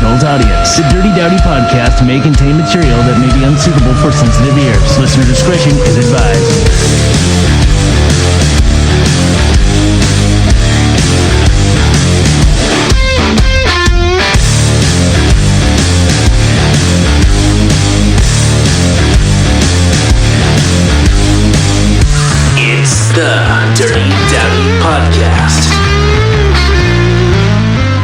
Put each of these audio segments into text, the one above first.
adult audience. The Dirty Dowdy podcast may contain material that may be unsuitable for sensitive ears. Listener discretion is advised. The Dirty Dowdy Podcast.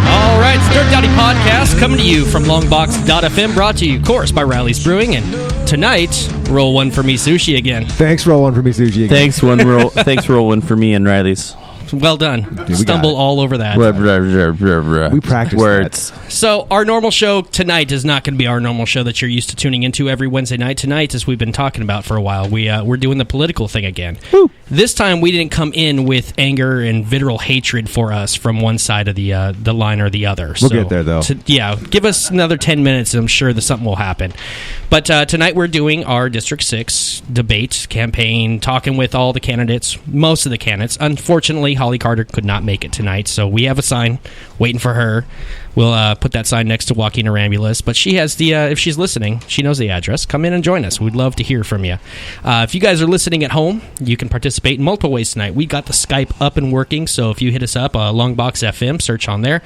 All right, it's the Dirty Dowdy Podcast coming to you from Longbox.FM, brought to you, of course, by Riley's Brewing. And tonight, roll one for me sushi again. Thanks, roll one for me sushi again. Thanks, roll one for me and Riley's. Well done. Stumble all over that. We practice words. So our normal show tonight is not going to be our normal show that you're used to tuning into every Wednesday night. Tonight, as we've been talking about for a while, we're doing the political thing again. Woo. This time, we didn't come in with anger and vitriol hatred for us from one side of the line or the other. We'll get there, though. Give us another 10 minutes, and I'm sure that something will happen. But tonight, we're doing our District 6 debate campaign, talking with all the candidates, most of the candidates. Unfortunately, Holly Carter could not make it tonight, so we have a sign waiting for her. We'll put that sign next to Joaquin Arambulas, but she has the, if she's listening, she knows the address. Come in and join us. We'd love to hear from you. If you guys are listening at home, you can participate in multiple ways tonight. We got the Skype up and working, so if you hit us up, Longbox.FM, search on there.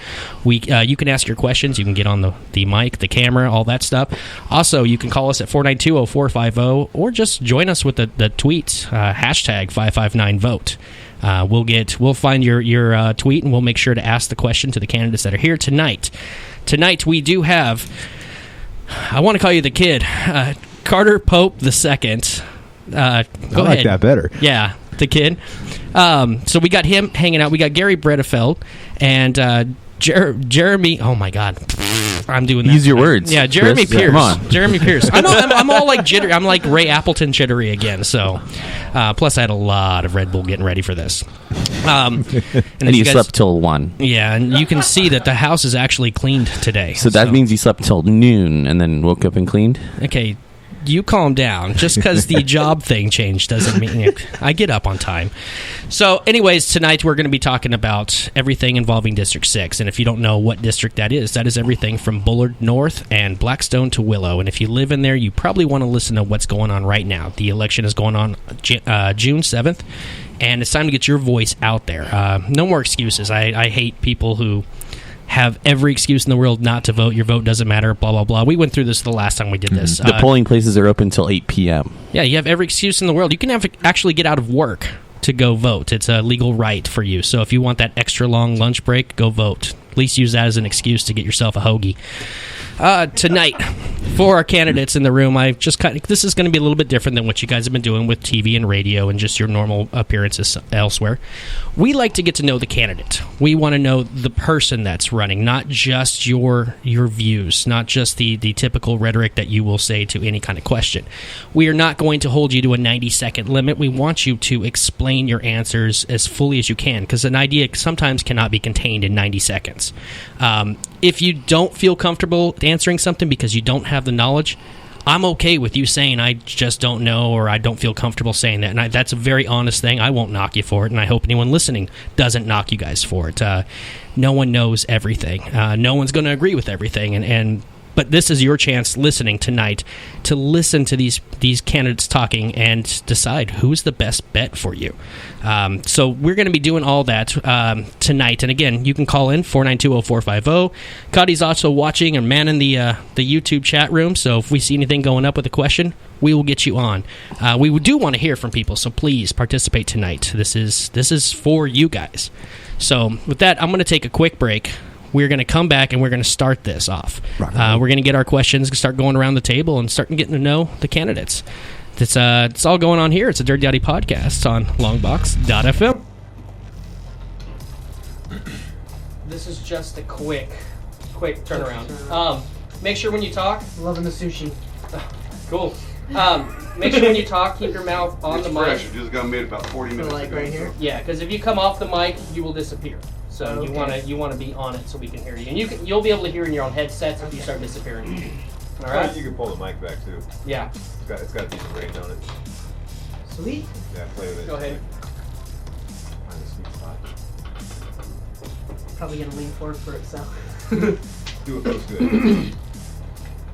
You can ask your questions. You can get on the mic, the camera, all that stuff. Also, you can call us at 492-0450, or just join us with the tweet, hashtag 559VOTE. We'll find your tweet, and we'll make sure to ask the question to the candidates that are here tonight. Tonight we do have, I want to call you the kid, Carter Pope II. I like that better. Yeah, the kid. So we got him hanging out. We got Garry Bredefeld and Jeremy. Oh my God, I'm doing that. Use your words. Yeah, Jeremy Chris. Pearce. Come on. Jeremy Pearce. I'm all like jittery. I'm like Ray Appleton jittery again. So, plus I had a lot of Red Bull getting ready for this. And you slept till 1. Yeah, and you can see that the house is actually cleaned today. So that means you slept till noon and then woke up and cleaned? Okay, you calm down. Just because the job thing changed doesn't mean I get up on time. So anyways, tonight we're going to be talking about everything involving District 6. And if you don't know what district that is everything from Bullard North and Blackstone to Willow. And if you live in there, you probably want to listen to what's going on right now. The election is going on June 7th, and it's time to get your voice out there. No more excuses. I hate people who have every excuse in the world not to vote. Your vote doesn't matter, blah, blah, blah. We went through this the last time we did this. The polling places are open till 8 p.m. Yeah, you have every excuse in the world. You can actually get out of work to go vote. It's a legal right for you. So if you want that extra long lunch break, go vote. At least use that as an excuse to get yourself a hoagie. Tonight, for our candidates in the room, this is going to be a little bit different than what you guys have been doing with TV and radio and just your normal appearances elsewhere. We like to get to know the candidate. We want to know the person that's running, not just your views, not just the typical rhetoric that you will say to any kind of question. We are not going to hold you to a 90-second limit. We want you to explain your answers as fully as you can, because an idea sometimes cannot be contained in 90 seconds. If you don't feel comfortable answering something because you don't have the knowledge, I'm okay with you saying I just don't know, or I don't feel comfortable saying that. And that's a very honest thing. I won't knock you for it, and I hope anyone listening doesn't knock you guys for it. No one knows everything. No one's going to agree with everything, but this is your chance listening tonight to listen to these candidates talking and decide who's the best bet for you. So we're going to be doing all that tonight. And again, you can call in 492-0450. Cuddy's also watching and manning the YouTube chat room. So if we see anything going up with a question, we will get you on. We do want to hear from people, so please participate tonight. This is for you guys. So with that, I'm going to take a quick break. We're going to come back and we're going to start this off. We're going to get our questions, start going around the table, and start getting to know the candidates. It's all going on here. It's a Dirty Dowdy podcast on Longbox.FM. This is just a quick turnaround. Make sure when you talk. Loving the sushi. Cool. Make sure when you talk, keep your mouth on the mic. Fresh. You just got made about 40 minutes like ago. right here? Yeah, because if you come off the mic, you will disappear. So okay. you want to be on it so we can hear you, and you'll be able to hear in your own headsets if you start disappearing. All right. You can pull the mic back too. Yeah. It's got a decent range on it. Sweet. Yeah, play with it. Go ahead. Find a sweet spot. Probably gonna lean forward for itself. Do what feels good.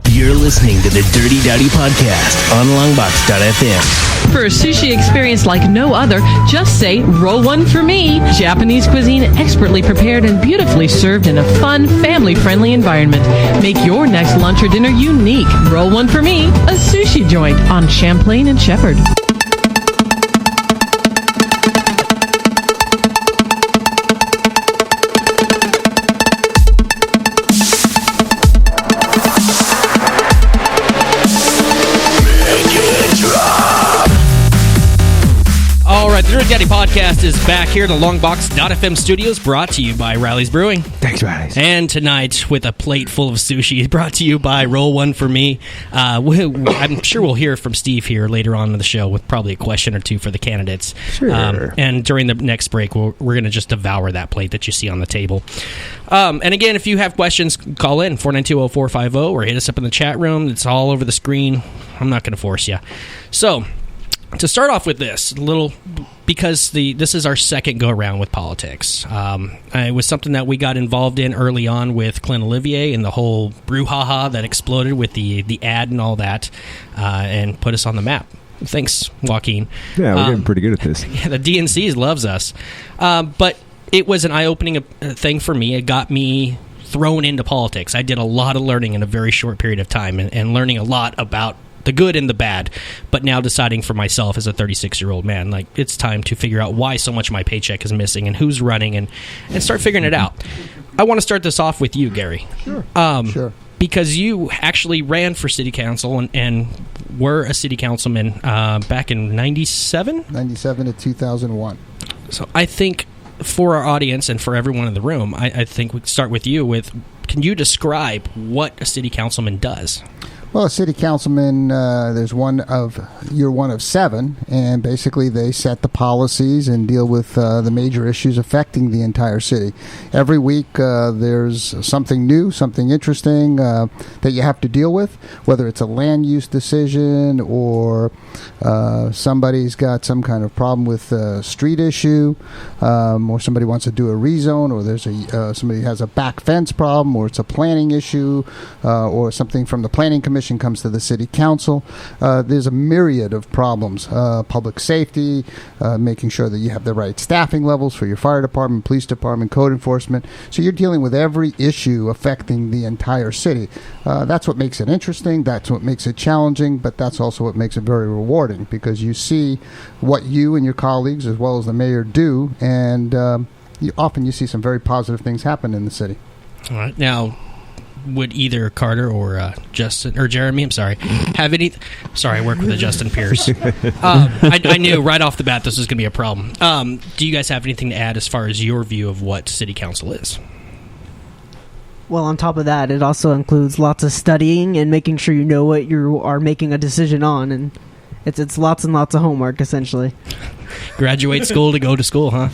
You're listening to the Dirty Dowdy Podcast on Longbox.FM. For a sushi experience like no other, just say, roll one for me. Japanese cuisine expertly prepared and beautifully served in a fun, family-friendly environment. Make your next lunch or dinner unique. Roll one for me, a sushi joint on Champlain and Shepherd. The Dirty Daddy Podcast is back here at the Longbox.FM studios, brought to you by Riley's Brewing. Thanks, Riley's. And tonight, with a plate full of sushi, brought to you by Roll One For Me. I'm sure we'll hear from Steve here later on in the show with probably a question or two for the candidates. Sure. And during the next break, we're going to just devour that plate that you see on the table. And again, if you have questions, call in 492-0450 or hit us up in the chat room. It's all over the screen. I'm not going to force you. So, to start off with this, because this is our second go-around with politics. It was something that we got involved in early on with Clint Olivier and the whole brouhaha that exploded with the ad and all that, and put us on the map. Thanks, Joaquin. Yeah, we're getting pretty good at this. Yeah, the DNC loves us. But it was an eye-opening thing for me. It got me thrown into politics. I did a lot of learning in a very short period of time and learning a lot about the good and the bad, but now deciding for myself as a 36-year-old man, like, it's time to figure out why so much of my paycheck is missing and who's running and start figuring it out. I want to start this off with you, Gary. Sure. Sure. Because you actually ran for city council and were a city councilman back in 97? 97 to 2001. So I think for our audience and for everyone in the room, I think we start with you can you describe what a city councilman does? Well, a city councilman, you're one of seven, and basically they set the policies and deal with the major issues affecting the entire city. Every week there's something new, something interesting that you have to deal with, whether it's a land use decision or somebody's got some kind of problem with a street issue, or somebody wants to do a rezone, or there's somebody has a back fence problem, or it's a planning issue, or something from the planning commission comes to the city council. There's a myriad of problems. Public safety, making sure that you have the right staffing levels for your fire department, police department, code enforcement. So you're dealing with every issue affecting the entire city. That's what makes it interesting. That's what makes it challenging. But that's also what makes it very rewarding, because you see what you and your colleagues, as well as the mayor, do, and often you see some very positive things happen in the city. All right. Now, would either Carter or Justin or Jeremy, have any? Sorry, I work with Justin Pearce. I knew right off the bat this was going to be a problem. Do you guys have anything to add as far as your view of what city council is? Well, on top of that, it also includes lots of studying and making sure you know what you are making a decision on, and it's lots and lots of homework, essentially. Graduate school to go to school, huh?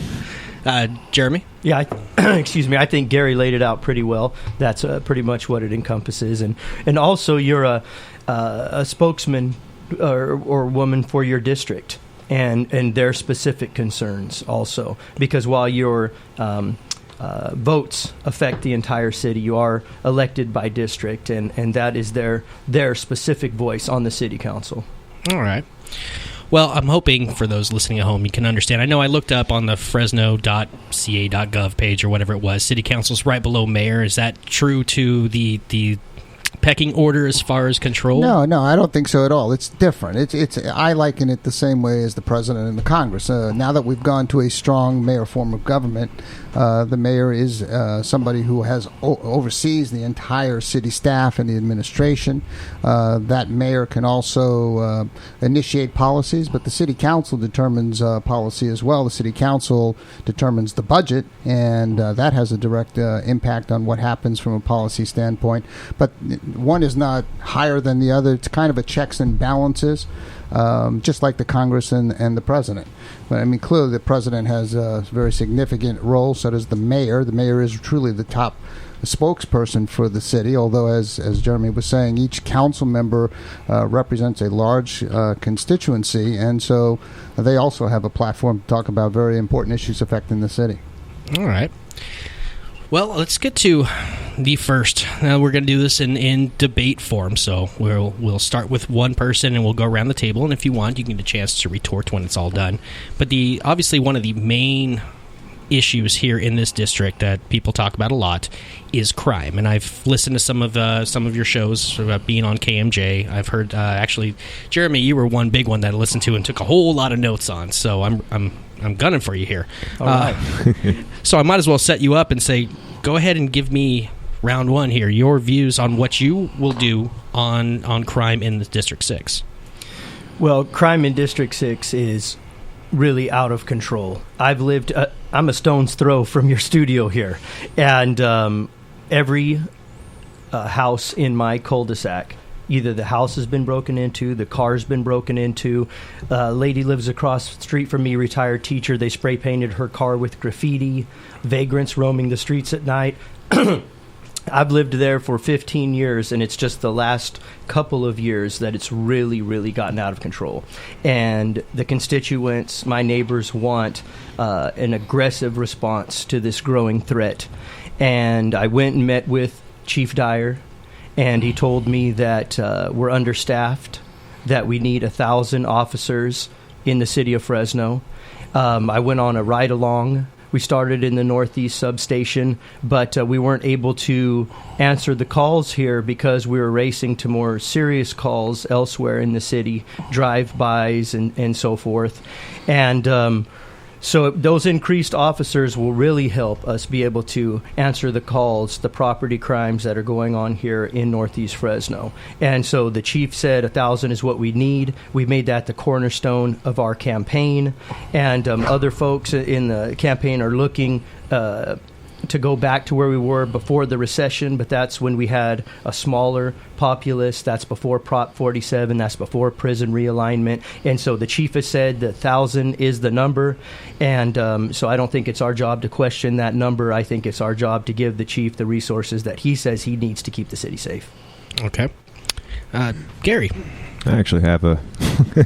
Jeremy? Yeah, excuse me. I think Gary laid it out pretty well. That's pretty much what it encompasses, and also you're a spokesman or woman for your district and their specific concerns also, because while your votes affect the entire city, you are elected by district, and that is their specific voice on the city council. All right. Well, I'm hoping for those listening at home you can understand. I know I looked up on the fresno.ca.gov page or whatever it was. City council's right below mayor. Is that true to the pecking order as far as control? No, I don't think so at all. It's different. I liken it the same way as the president and the Congress. Now that we've gone to a strong mayor form of government, the mayor is somebody who oversees the entire city staff and the administration. That mayor can also initiate policies, but the city council determines policy as well. The city council determines the budget, and that has a direct impact on what happens from a policy standpoint. But one is not higher than the other. It's kind of a checks and balances, just like the Congress and the president. But I mean, clearly the president has a very significant role, so does the mayor. The mayor is truly the top spokesperson for the city, although as Jeremy was saying, each council member represents a large constituency, and so they also have a platform to talk about very important issues affecting the city. All right. Well, let's get to the first. Now we're going to do this in debate form, so we'll start with one person and we'll go around the table, and if you want, you can get a chance to retort when it's all done. But obviously one of the main issues here in this district that people talk about a lot is crime, and I've listened to some of your shows about being on KMJ. I've heard actually, Jeremy, you were one big one that I listened to and took a whole lot of notes on. So I'm gunning for you here. All right. So I might as well set you up and say, go ahead and give me round one here. Your views on what you will do on crime in the District 6. Well, crime in District 6 is really out of control. I'm a stone's throw from your studio here, and every house in my cul-de-sac, either the house has been broken into, the car's been broken into. A lady lives across the street from me, retired teacher. They spray painted her car with graffiti. Vagrants roaming the streets at night. I've lived there for 15 years, and it's just the last couple of years that it's really, really gotten out of control. And the constituents, my neighbors, want an aggressive response to this growing threat. And I went and met with Chief Dyer, and he told me that we're understaffed, that we need 1,000 officers in the city of Fresno. I went on a ride-along. We started in the Northeast substation, but we weren't able to answer the calls here because we were racing to more serious calls elsewhere in the city, drive-bys and so forth. And so those increased officers will really help us be able to answer the calls, the property crimes that are going on here in Northeast Fresno. And so the chief said 1,000 is what we need. We made that the cornerstone of our campaign. And other folks in the campaign are looking to go back to where we were before the recession, but that's when we had a smaller populace. That's before Prop 47. That's before prison realignment. And so the chief has said that 1,000 is the number. And so I don't think it's our job to question that number. I think it's our job to give the chief the resources that he says he needs to keep the city safe. Okay. Gary. I actually have a...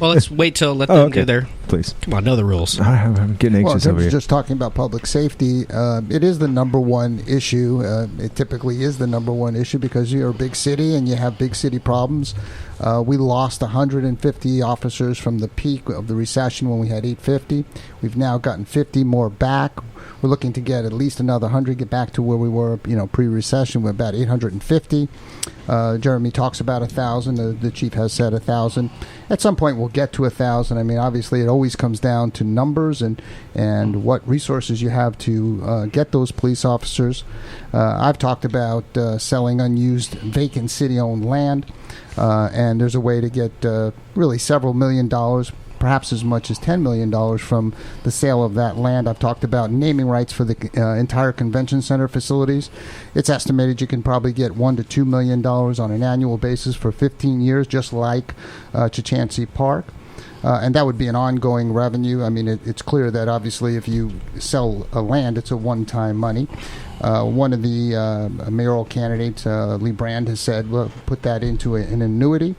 Well, let's wait till let them do their... Please. Come on, know the rules. I'm getting anxious over here. Just talking about public safety, it is the number one issue. It typically is the number one issue because you're a big city and you have big city problems. We lost 150 officers from the peak of the recession when we had 850. We've now gotten 50 more back. We're looking to get at least another 100, get back to where we were, pre-recession. We're about 850. Jeremy talks about 1,000. The chief has said 1,000. At some point, we'll get to 1,000. I mean, obviously, it always comes down to numbers and what resources you have to get those police officers. I've talked about selling unused, vacant city-owned land, and there's a way to get really several $1 million, perhaps as much as $10 million from the sale of that land. I've talked about naming rights for the entire convention center facilities. It's estimated you can probably get $1 to $2 million on an annual basis for 15 years, just like Chukchansi Park. And that would be an ongoing revenue. I mean, it's clear that obviously if you sell a land, it's a one-time money. One of the mayoral candidates, Lee Brand, has said, well, put that into an annuity.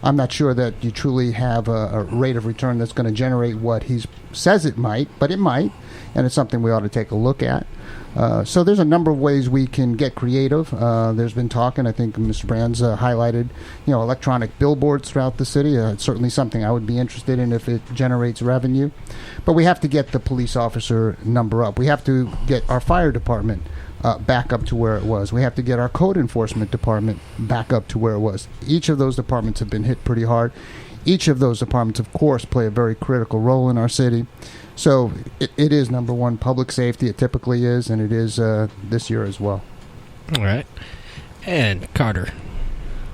I'm not sure that you truly have a rate of return that's going to generate what he says it might, but it might, and it's something we ought to take a look at. So there's a number of ways we can get creative. There's been talk, and I think Mr. Brand's highlighted, electronic billboards throughout the city. It's certainly something I would be interested in if it generates revenue. But we have to get the police officer number up. We have to get our fire department back up to where it was. We have to get our code enforcement department back up to where it was. Each of those departments have been hit pretty hard. Each of those departments, of course, play a very critical role in our city. So it is number one, public safety. It typically is, and it is this year as well. All right. And Carter.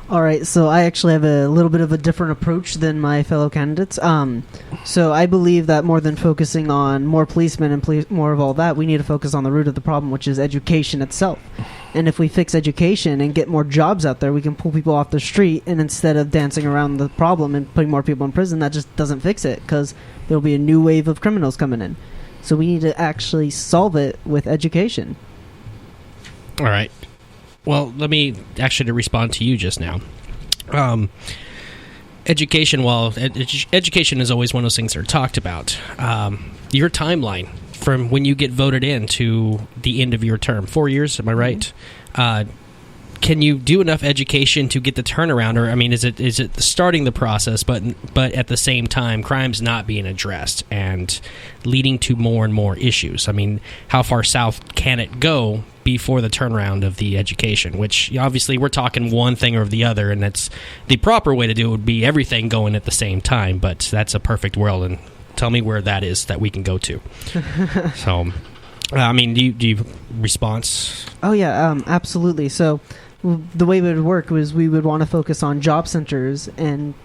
All right, so I actually have a little bit of a different approach than my fellow candidates. So I believe that more than focusing on more policemen and more of all that, we need to focus on the root of the problem, which is education itself. And if we fix education and get more jobs out there, we can pull people off the street, and instead of dancing around the problem and putting more people in prison, that just doesn't fix it because there'll be a new wave of criminals coming in. So we need to actually solve it with education. All right. Well, let me actually to respond to you just now. Education, education is always one of those things that are talked about. Your timeline from when you get voted in to the end of your term. 4 years, am I right? Can you do enough education to get the turnaround, or I mean, is it starting the process, but at the same time, crime's not being addressed and leading to more and more issues? I mean, how far south can it go before the turnaround of the education? Which obviously we're talking one thing or the other, and that's the proper way to do it would be everything going at the same time. But that's a perfect world, and tell me where that is that we can go to. So, I mean, do you response? Oh yeah, absolutely. So the way it would work was we would want to focus on job centers and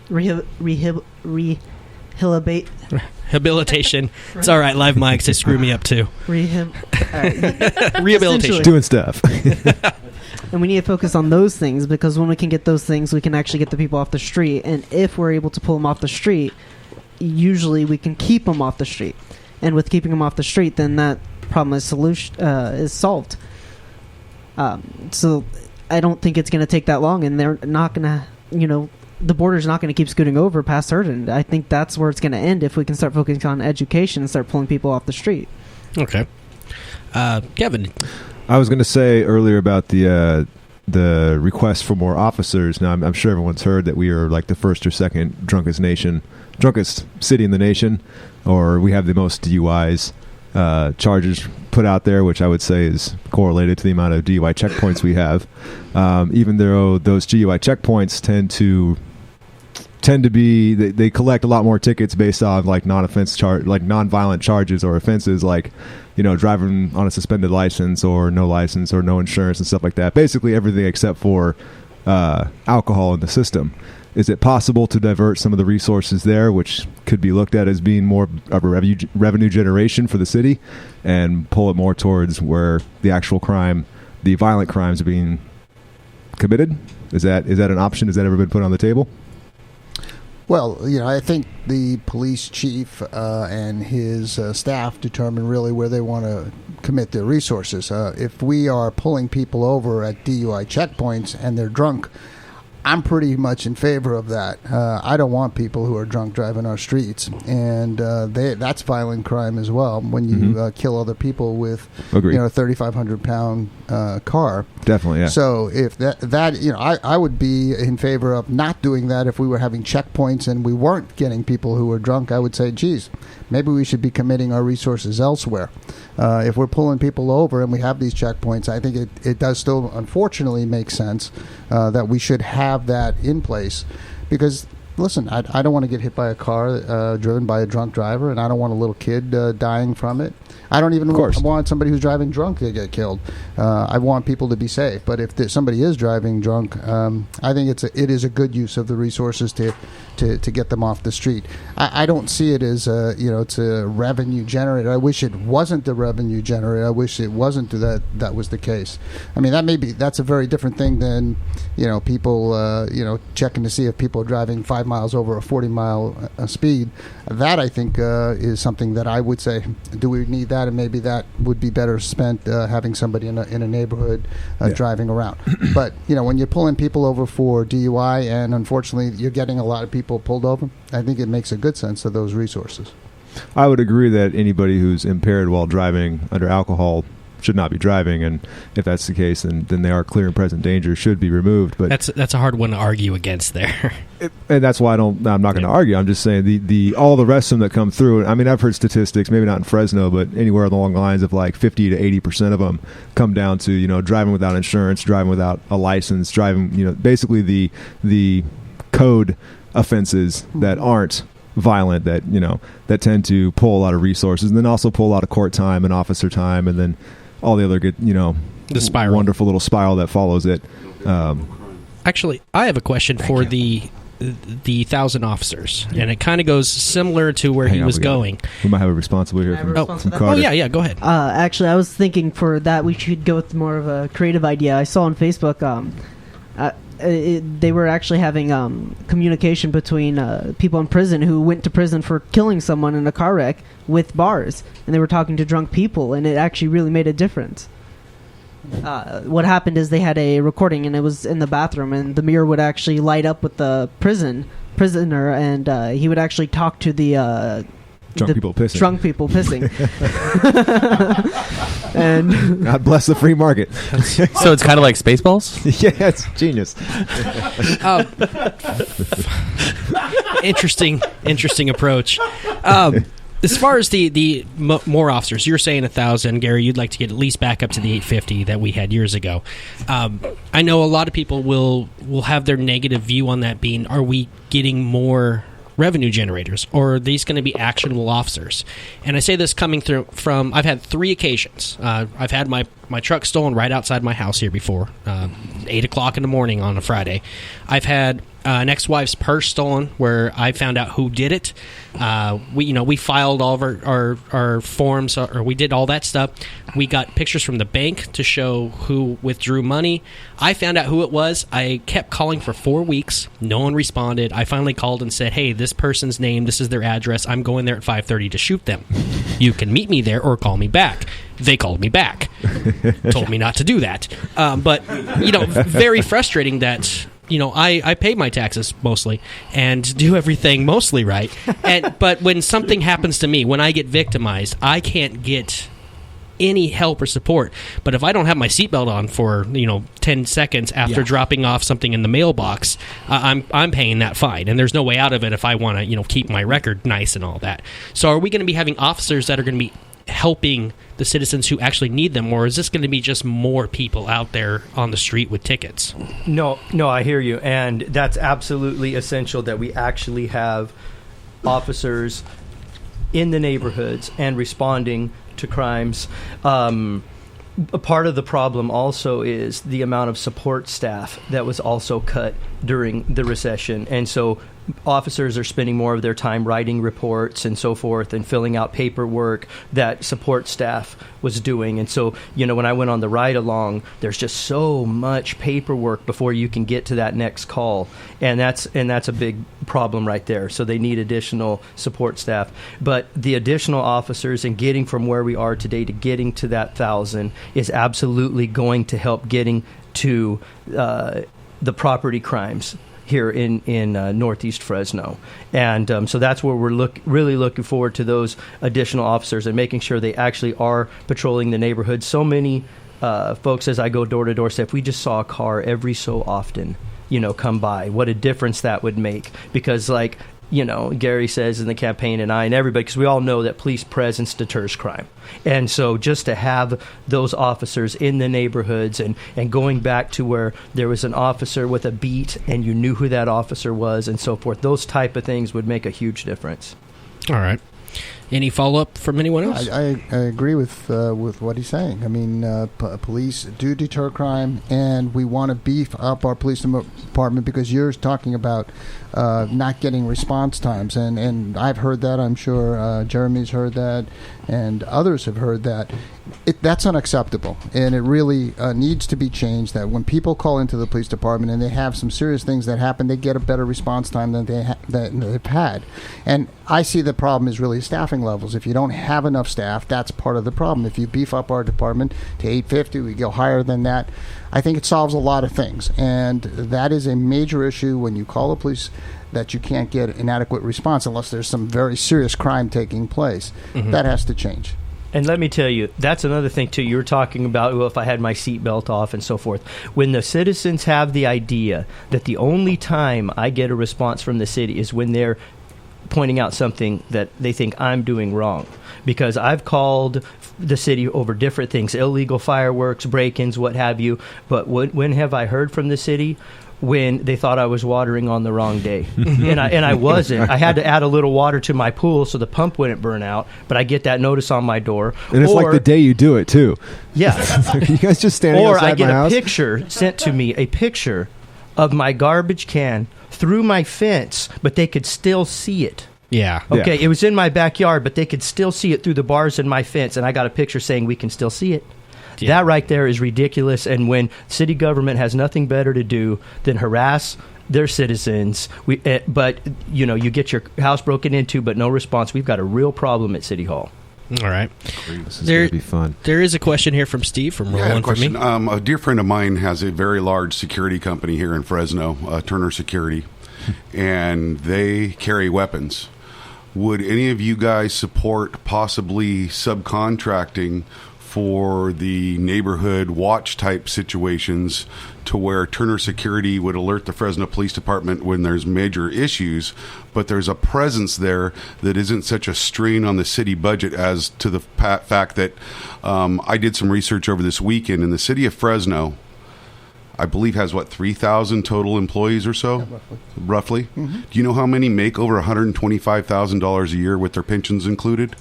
rehabilitation. It's all right, live mics, they screw me up too. Rehabilitation. Doing stuff. And we need to focus on those things, because when we can get those things, we can actually get the people off the street. And if we're able to pull them off the street, usually we can keep them off the street. And with keeping them off the street, then that problem is solved. So I don't think it's going to take that long, and they're not going to, the border's not going to keep scooting over past Herndon. I think that's where it's going to end if we can start focusing on education and start pulling people off the street. Okay. Kevin. I was going to say earlier about the request for more officers. Now, I'm sure everyone's heard that we are like the first or second drunkest city in the nation, or we have the most DUIs charges put out there, which I would say is correlated to the amount of DUI checkpoints we have. Even though those DUI checkpoints tend to be, they collect a lot more tickets based on like non-violent charges or offenses, like driving on a suspended license or no insurance and stuff like that. Basically everything except for alcohol in the system. Is it possible to divert some of the resources there, which could be looked at as being more of a revenue generation for the city, and pull it more towards where the actual crime, the violent crimes are being committed? Is that an option? Has that ever been put on the table? Well, I think the police chief and his staff determine really where they want to commit their resources. If we are pulling people over at DUI checkpoints and they're drunk, I'm pretty much in favor of that. I don't want people who are drunk driving our streets, and that's violent crime as well. When you kill other people with a 3,500-pound car, definitely. Yeah. So if I would be in favor of not doing that. If we were having checkpoints and we weren't getting people who were drunk, I would say, geez, maybe we should be committing our resources elsewhere. If we're pulling people over and we have these checkpoints, I think it does still, unfortunately, make sense that we should have that in place, because listen, I don't want to get hit by a car driven by a drunk driver, and I don't want a little kid dying from it. I don't even want somebody who's driving drunk to get killed. I want people to be safe. But if somebody is driving drunk, I think it is a good use of the resources to get them off the street. I don't see it as it's a revenue generator. I wish it wasn't a revenue generator. I wish it wasn't that was the case. I mean, that's a very different thing than people checking to see if people are driving 5 miles over a 40-mile speed. That I think is something that I would say, do we need that? And maybe that would be better spent having somebody in a neighborhood driving around. But when you're pulling people over for DUI, and unfortunately you're getting a lot of people pulled over, I think it makes a good sense of those resources. I would agree that anybody who's impaired while driving under alcohol should not be driving, and if that's the case, then they are clear and present danger, should be removed. But that's a hard one to argue against there. And that's why I'm not going to argue. I'm just saying the all the rest of them that come through. I mean, I've heard statistics, maybe not in Fresno, but anywhere along the lines of like 50 to 80% of them come down to driving without insurance, driving without a license, driving basically the code offenses that aren't violent, that tend to pull a lot of resources, and then also pull a lot of court time and officer time, and then all the other good, the spiral, wonderful little spiral that follows it. Actually, I have a question for the 1,000 officers, and it kind of goes similar to where he was going. We might have a responsible here from Carter. Oh yeah, go ahead. Actually, I was thinking for that we should go with more of a creative idea. I saw on Facebook they were actually having communication between people in prison who went to prison for killing someone in a car wreck with bars, and they were talking to drunk people, and it actually really made a difference. What happened is they had a recording, and it was in the bathroom, and the mirror would actually light up with the prisoner, and he would actually talk to the Drunk people pissing. Drunk people pissing. And God bless the free market. So it's kind of like Spaceballs? Yeah, it's genius. Interesting approach. As far as the more officers, you're saying 1,000, Gary. You'd like to get at least back up to the 850 that we had years ago. I know a lot of people will have their negative view on that being, are we getting more revenue generators, or are these going to be actionable officers? And I say this coming through from, I've had 3 occasions. I've had my truck stolen right outside my house here before, 8 o'clock in the morning on a Friday. I've had an ex-wife's purse stolen where I found out who did it. We filed all of our forms, or we did all that stuff. We got pictures from the bank to show who withdrew money. I found out who it was. I kept calling for 4 weeks. No one responded. I finally called and said, hey, this person's name, this is their address. I'm going there at 5:30 to shoot them. You can meet me there or call me back. They called me back. Told me not to do that. But, very frustrating that... I pay my taxes mostly and do everything mostly right. But when something happens to me, when I get victimized, I can't get any help or support. But if I don't have my seatbelt on for 10 seconds after dropping off something in the mailbox, I'm paying that fine, and there's no way out of it if I want to keep my record nice and all that. So are we going to be having officers that are going to be helping the citizens who actually need them, or is this going to be just more people out there on the street with tickets? No, I hear you, and that's absolutely essential that we actually have officers in the neighborhoods and responding to crimes. A part of the problem also is the amount of support staff that was also cut during the recession, and so officers are spending more of their time writing reports and so forth and filling out paperwork that support staff was doing. And so, when I went on the ride along, there's just so much paperwork before you can get to that next call. And that's a big problem right there. So they need additional support staff. But the additional officers and getting from where we are today to getting to that 1,000 is absolutely going to help getting to the property crimes here in Northeast Fresno. And so that's where we're really looking forward to those additional officers and making sure they actually are patrolling the neighborhood. So many folks, as I go door to door, say, if we just saw a car every so often, come by, what a difference that would make. Because Gary says in the campaign, and I and everybody, because we all know that police presence deters crime. And so just to have those officers in the neighborhoods and going back to where there was an officer with a beat and you knew who that officer was and so forth, those type of things would make a huge difference. All right. Any follow-up from anyone else? I agree with what he's saying. I mean, police do deter crime, and we want to beef up our police department because you're talking about not getting response times. And I've heard that. I'm sure Jeremy's heard that, and others have heard that. That's unacceptable, and it really needs to be changed, that when people call into the police department and they have some serious things that happen, they get a better response time than they've had. And I see the problem is really staffing levels. If you don't have enough staff, that's part of the problem. If you beef up our department to 850, we go higher than that, I think it solves a lot of things. And that is a major issue when you call the police, that you can't get an adequate response unless there's some very serious crime taking place. Mm-hmm. That has to change. And let me tell you, that's another thing, too. You were talking about, well, if I had my seatbelt off and so forth. When the citizens have the idea that the only time I get a response from the city is when they're pointing out something that they think I'm doing wrong. Because I've called the city over different things, illegal fireworks, break-ins, what have you. But when have I heard from the city? When they thought I was watering on the wrong day. and I wasn't. I had to add a little water to my pool so the pump wouldn't burn out, but I get that notice on my door. And it's like the day you do it, too. Yeah. You guys just standing outside my house? Or I get a picture sent to me, a picture of my garbage can through my fence, but they could still see it. Yeah. Okay, It was in my backyard, but they could still see it through the bars in my fence, and I got a picture saying we can still see it. Yeah. That right there is ridiculous, and when city government has nothing better to do than harass their citizens, but you get your house broken into but no response, we've got a real problem at City Hall. All right. This is going to be fun. There is a question here from Steve from Roll One For Me. A dear friend of mine has a very large security company here in Fresno, Turner Security, and they carry weapons. would any of you guys support possibly subcontracting for the neighborhood watch type situations, to where Turner Security would alert the Fresno Police Department when there's major issues, but there's a presence there that isn't such a strain on the city budget as to the fact that I did some research over this weekend, in the city of Fresno, I believe has 3,000 total employees or so? Yeah, roughly. Mm-hmm. Do you know how many make over $125,000 a year with their pensions included?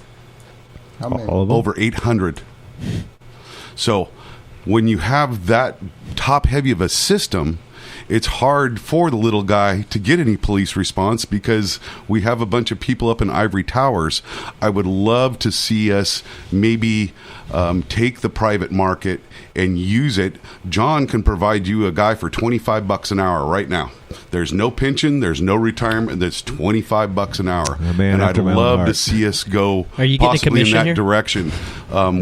How many? All of them? Over 800. So when you have that top heavy of a system, it's hard for the little guy to get any police response because we have a bunch of people up in ivory towers. I would love to see us maybe take the private market and use it. John can provide you a guy for $25 an hour right now. There's no pension, there's no retirement. That's $25 an hour, and I'd love to see us go Are you getting possibly in a commission that here? direction.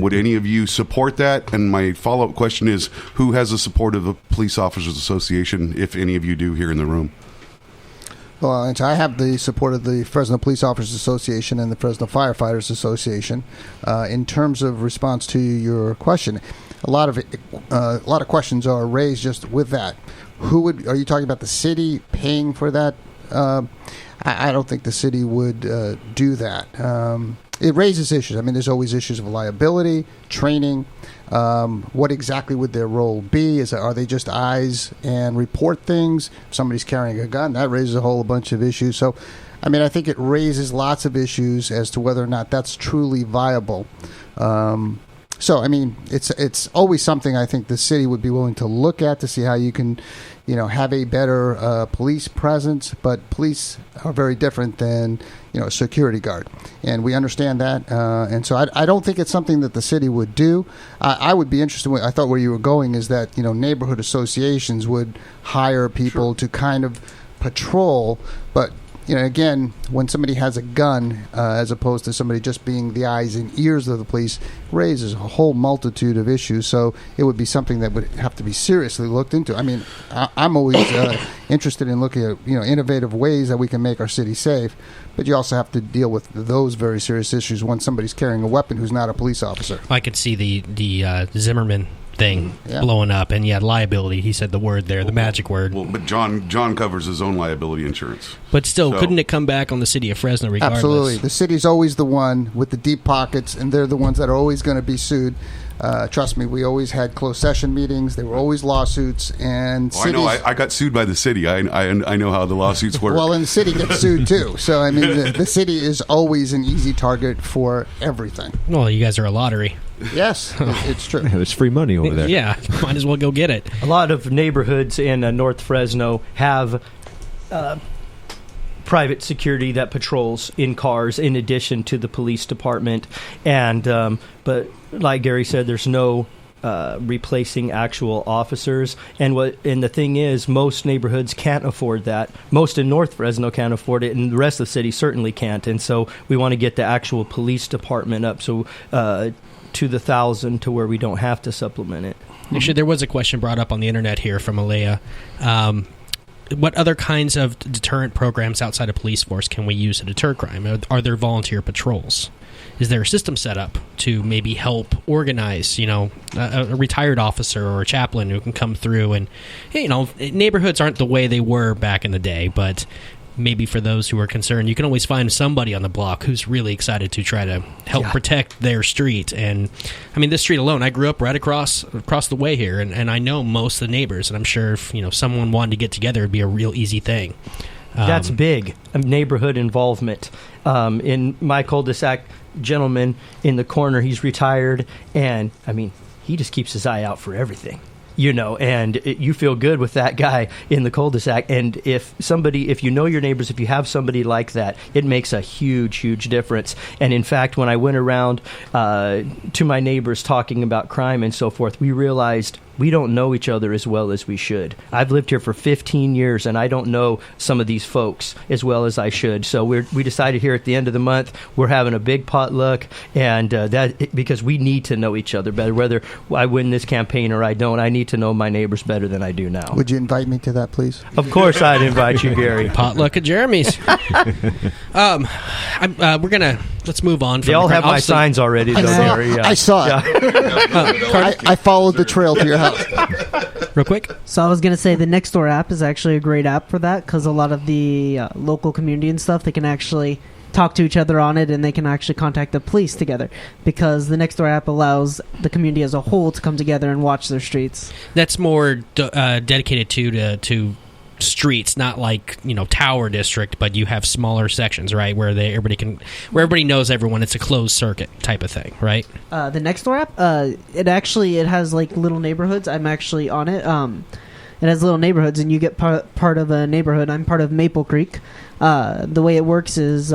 Would any of you support that? And my follow-up question is, who has the support of the Police Officers Association, if any of you do here in the room? Well, I have the support of the Fresno Police Officers Association and the Fresno Firefighters Association. In terms of response to your question, a lot of questions are raised just with that. Are you talking about the city paying for that? I don't think the city would do that. It raises issues. I mean, there's always issues of liability, training. What exactly would their role be? Are they just eyes and report things? If somebody's carrying a gun, that raises a whole bunch of issues. So, I mean, I think it raises lots of issues as to whether or not that's truly viable. So, I mean, it's always something I think the city would be willing to look at to see how you can, have a better police presence. But police are very different than, a security guard. And we understand that. And so I don't think it's something that the city would do. I would be interested. I thought where you were going is that, neighborhood associations would hire people to kind of patrol. But again, when somebody has a gun, as opposed to somebody just being the eyes and ears of the police, raises a whole multitude of issues. So it would be something that would have to be seriously looked into. I mean, I'm always interested in looking at innovative ways that we can make our city safe, but you also have to deal with those very serious issues when somebody's carrying a weapon who's not a police officer. I could see the Zimmerman thing blowing up, and liability. He said the word there, the magic word. Well, but John covers his own liability insurance. But still, couldn't it come back on the city of Fresno regardless? Absolutely. The city's always the one with the deep pockets, and they're the ones that are always going to be sued. Trust me, we always had closed session meetings. There were always lawsuits, and I know. I got sued by the city. I know how the lawsuits work. Well, and the city gets sued too. So I mean, the city is always an easy target for everything. Well, you guys are a lottery. Yes, it's true. There's free money over there. Yeah, might as well go get it. A lot of neighborhoods in North Fresno have private security that patrols in cars in addition to the police department. And but like Gary said, there's no replacing actual officers. And the thing is, most neighborhoods can't afford that. Most in North Fresno can't afford it, and the rest of the city certainly can't. And so we want to get the actual police department up to the 1,000 to where we don't have to supplement it. Actually, there was a question brought up on the internet here from Alea. What other kinds of deterrent programs outside of police force can we use to deter crime? Are there volunteer patrols? Is there a system set up to maybe help organize, a retired officer or a chaplain who can come through and, neighborhoods aren't the way they were back in the day, but maybe for those who are concerned, you can always find somebody on the block who's really excited to try to help protect their street. And I mean, this street alone, I grew up right across the way here, and I know most of the neighbors, and I'm sure if someone wanted to get together, it'd be a real easy thing. That's big, neighborhood involvement. In my cul-de-sac, gentleman in the corner, he's retired, and I mean, he just keeps his eye out for everything. And you feel good with that guy in the cul-de-sac. And if you know your neighbors, if you have somebody like that, it makes a huge, huge difference. And in fact, when I went around to my neighbors talking about crime and so forth, we realized we don't know each other as well as we should. I've lived here for 15 years, and I don't know some of these folks as well as I should. So we decided here at the end of the month, we're having a big potluck, and because we need to know each other better. Whether I win this campaign or I don't, I need to know my neighbors better than I do now. Would you invite me to that, please? Of course I'd invite you, Gary. Potluck at Jeremy's. Let's move on. They all have my signs already, though, Gary. Yeah. I saw it. I followed the trail to your house. Real quick. So I was going to say the Nextdoor app is actually a great app for that, because a lot of the local community and stuff, they can actually talk to each other on it, and they can actually contact the police together, because the Nextdoor app allows the community as a whole to come together and watch their streets. That's more dedicated to streets, not like Tower District, but you have smaller sections, right, where everybody knows everyone. It's a closed circuit type of thing, right? The Nextdoor app, it has like little neighborhoods. I'm actually on it. It has little neighborhoods, and you get part of a neighborhood. I'm part of Maple Creek. The way it works is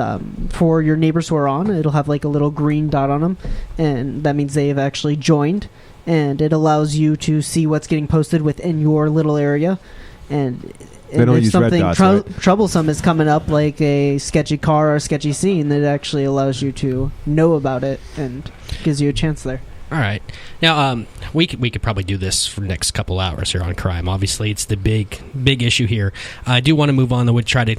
for your neighbors who are on, it'll have like a little green dot on them, and that means they've actually joined, and it allows you to see what's getting posted within your little area. And if something troublesome is coming up, like a sketchy car or a sketchy scene, it actually allows you to know about it and gives you a chance there. All right. Now, we could probably do this for the next couple hours here on crime. Obviously, it's the big issue here. I do want to move on, though. We'll try to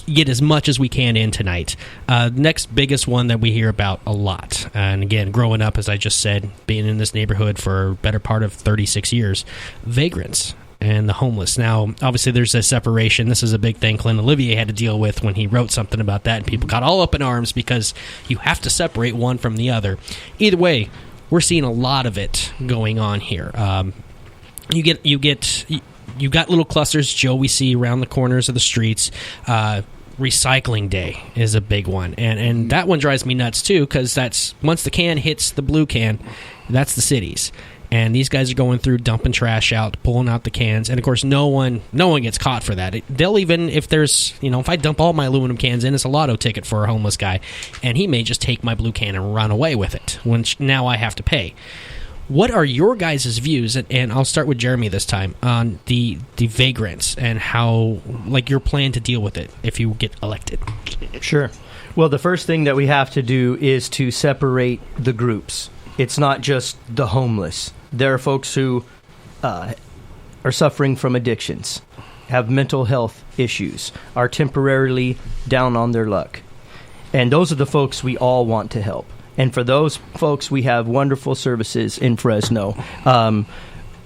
get as much as we can in tonight. Next biggest one that we hear about a lot, and again, growing up, as I just said, being in this neighborhood for a better part of 36 years, vagrants and the homeless. Now, obviously, there's a separation. This is a big thing Clint Olivier had to deal with when he wrote something about that, and people got all up in arms because you have to separate one from the other. Either way, we're seeing a lot of it going on here. You got little clusters, Joe, we see around the corners of the streets. Recycling day is a big one, and that one drives me nuts too, because that's once the can hits the blue can, that's the cities. And these guys are going through, dumping trash out, pulling out the cans, and of course, no one gets caught for that. They'll even, if there's, if I dump all my aluminum cans in, it's a lotto ticket for a homeless guy, and he may just take my blue can and run away with it, which now I have to pay. What are your guys' views, and I'll start with Jeremy this time, on the vagrants and how, like, your plan to deal with it if you get elected? Sure. Well, the first thing that we have to do is to separate the groups. It's not just the homeless. There are folks who are suffering from addictions, have mental health issues, are temporarily down on their luck. And those are the folks we all want to help. And for those folks, we have wonderful services in Fresno.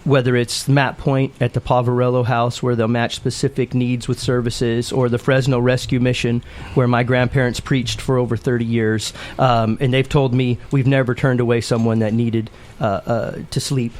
Whether it's Map Point at the Poverello House, where they'll match specific needs with services, or the Fresno Rescue Mission, where my grandparents preached for over 30 years. And they've told me we've never turned away someone that needed to sleep.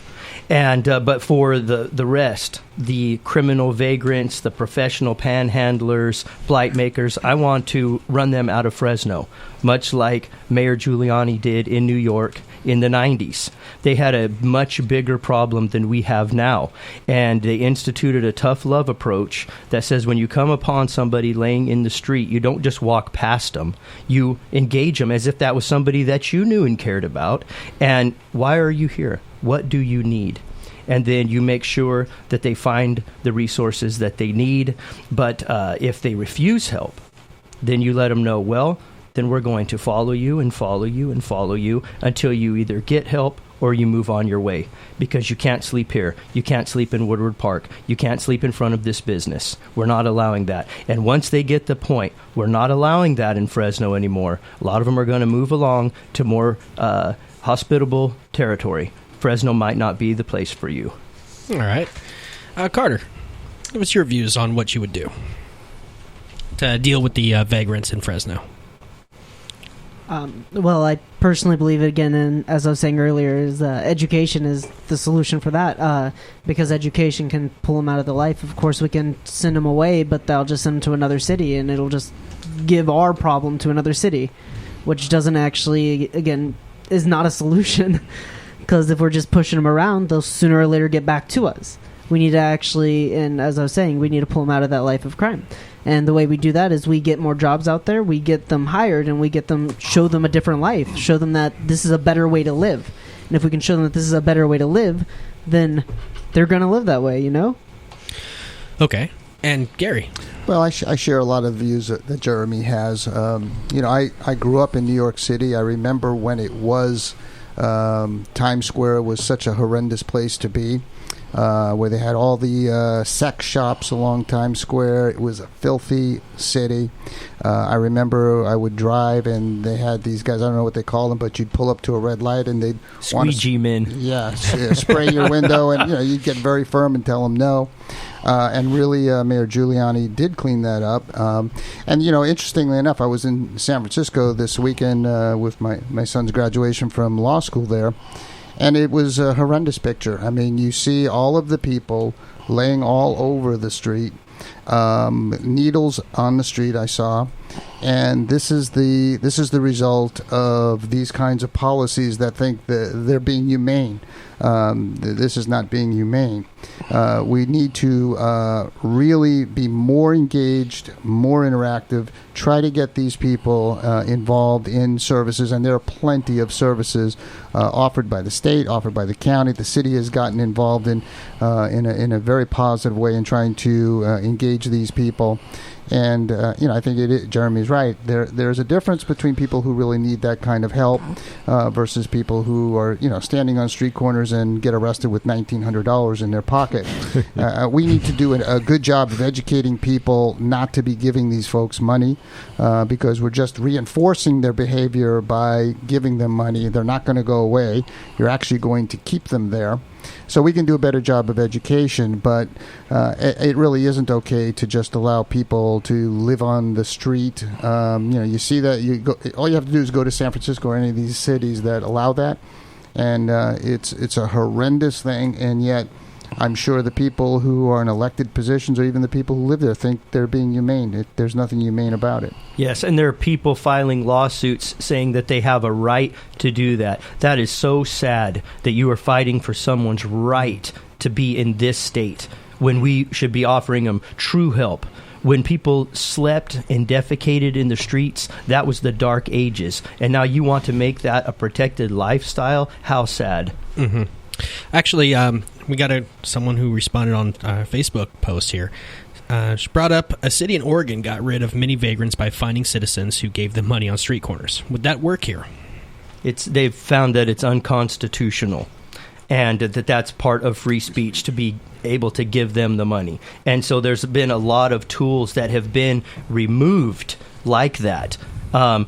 And but for the rest, the criminal vagrants, the professional panhandlers, blight makers, I want to run them out of Fresno, much like Mayor Giuliani did in New York in the 90s. They had a much bigger problem than we have now, and they instituted a tough love approach that says when you come upon somebody laying in the street, you don't just walk past them, you engage them as if that was somebody that you knew and cared about. And why are you here? What do you need? And then you make sure that they find the resources that they need. But if they refuse help, then you let them know, well, then we're going to follow you and follow you and follow you until you either get help or you move on your way. Because you can't sleep here. You can't sleep in Woodward Park. You can't sleep in front of this business. We're not allowing that. And once they get the point, we're not allowing that in Fresno anymore. A lot of them are going to move along to more hospitable territory. Fresno might not be the place for you. All right. Carter, give us your views on what you would do to deal with the vagrants in Fresno. Well, I personally believe, again, and as I was saying earlier, is education is the solution for that, because education can pull them out of the life. Of course, we can send them away, but they'll just send them to another city, and it'll just give our problem to another city, which doesn't actually, again, is not a solution. Because if we're just pushing them around, they'll sooner or later get back to us. We need to actually, and as I was saying, we need to pull them out of that life of crime. And the way we do that is we get more jobs out there, we get them hired, and we get them, show them a different life, show them that this is a better way to live. And if we can show them that this is a better way to live, then they're going to live that way, you know? Okay. And Gary? Well, I share a lot of views that Jeremy has. I grew up in New York City. I remember when it was Times Square was such a horrendous place to be, where they had all the sex shops along Times Square. It was a filthy city. I remember I would drive, and they had these guys, I don't know what they call them, but you'd pull up to a red light, and they'd squeegee men. Yeah, spray your window, and you'd get very firm and tell them no. And really, Mayor Giuliani did clean that up. And, interestingly enough, I was in San Francisco this weekend with my son's graduation from law school there, and it was a horrendous picture. I mean, you see all of the people laying all over the street, needles on the street I saw, and this is the result of these kinds of policies that think that they're being humane. This is not being humane. We need to really be more engaged, more interactive, try to get these people involved in services, and there are plenty of services offered by the state, offered by the county. The city has gotten involved in a very positive way in trying to engage these people. And, I think Jeremy's right. There's a difference between people who really need that kind of help versus people who are, standing on street corners and get arrested with $1,900 in their pocket. We need to do a good job of educating people not to be giving these folks money because we're just reinforcing their behavior by giving them money. They're not going to go away. You're actually going to keep them there. So we can do a better job of education, but it really isn't okay to just allow people to live on the street. You see that all you have to do is go to San Francisco or any of these cities that allow that, and it's a horrendous thing. And yet, I'm sure the people who are in elected positions or even the people who live there think they're being humane. There's nothing humane about it. Yes, and there are people filing lawsuits saying that they have a right to do that. That is so sad that you are fighting for someone's right to be in this state when we should be offering them true help. When people slept and defecated in the streets, that was the dark ages. And now you want to make that a protected lifestyle? How sad. Mm-hmm. Actually, we got someone who responded on a Facebook post here. She brought up a city in Oregon got rid of many vagrants by fining citizens who gave them money on street corners. Would that work here? They've found that it's unconstitutional, and that's part of free speech to be able to give them the money. And so there's been a lot of tools that have been removed like that.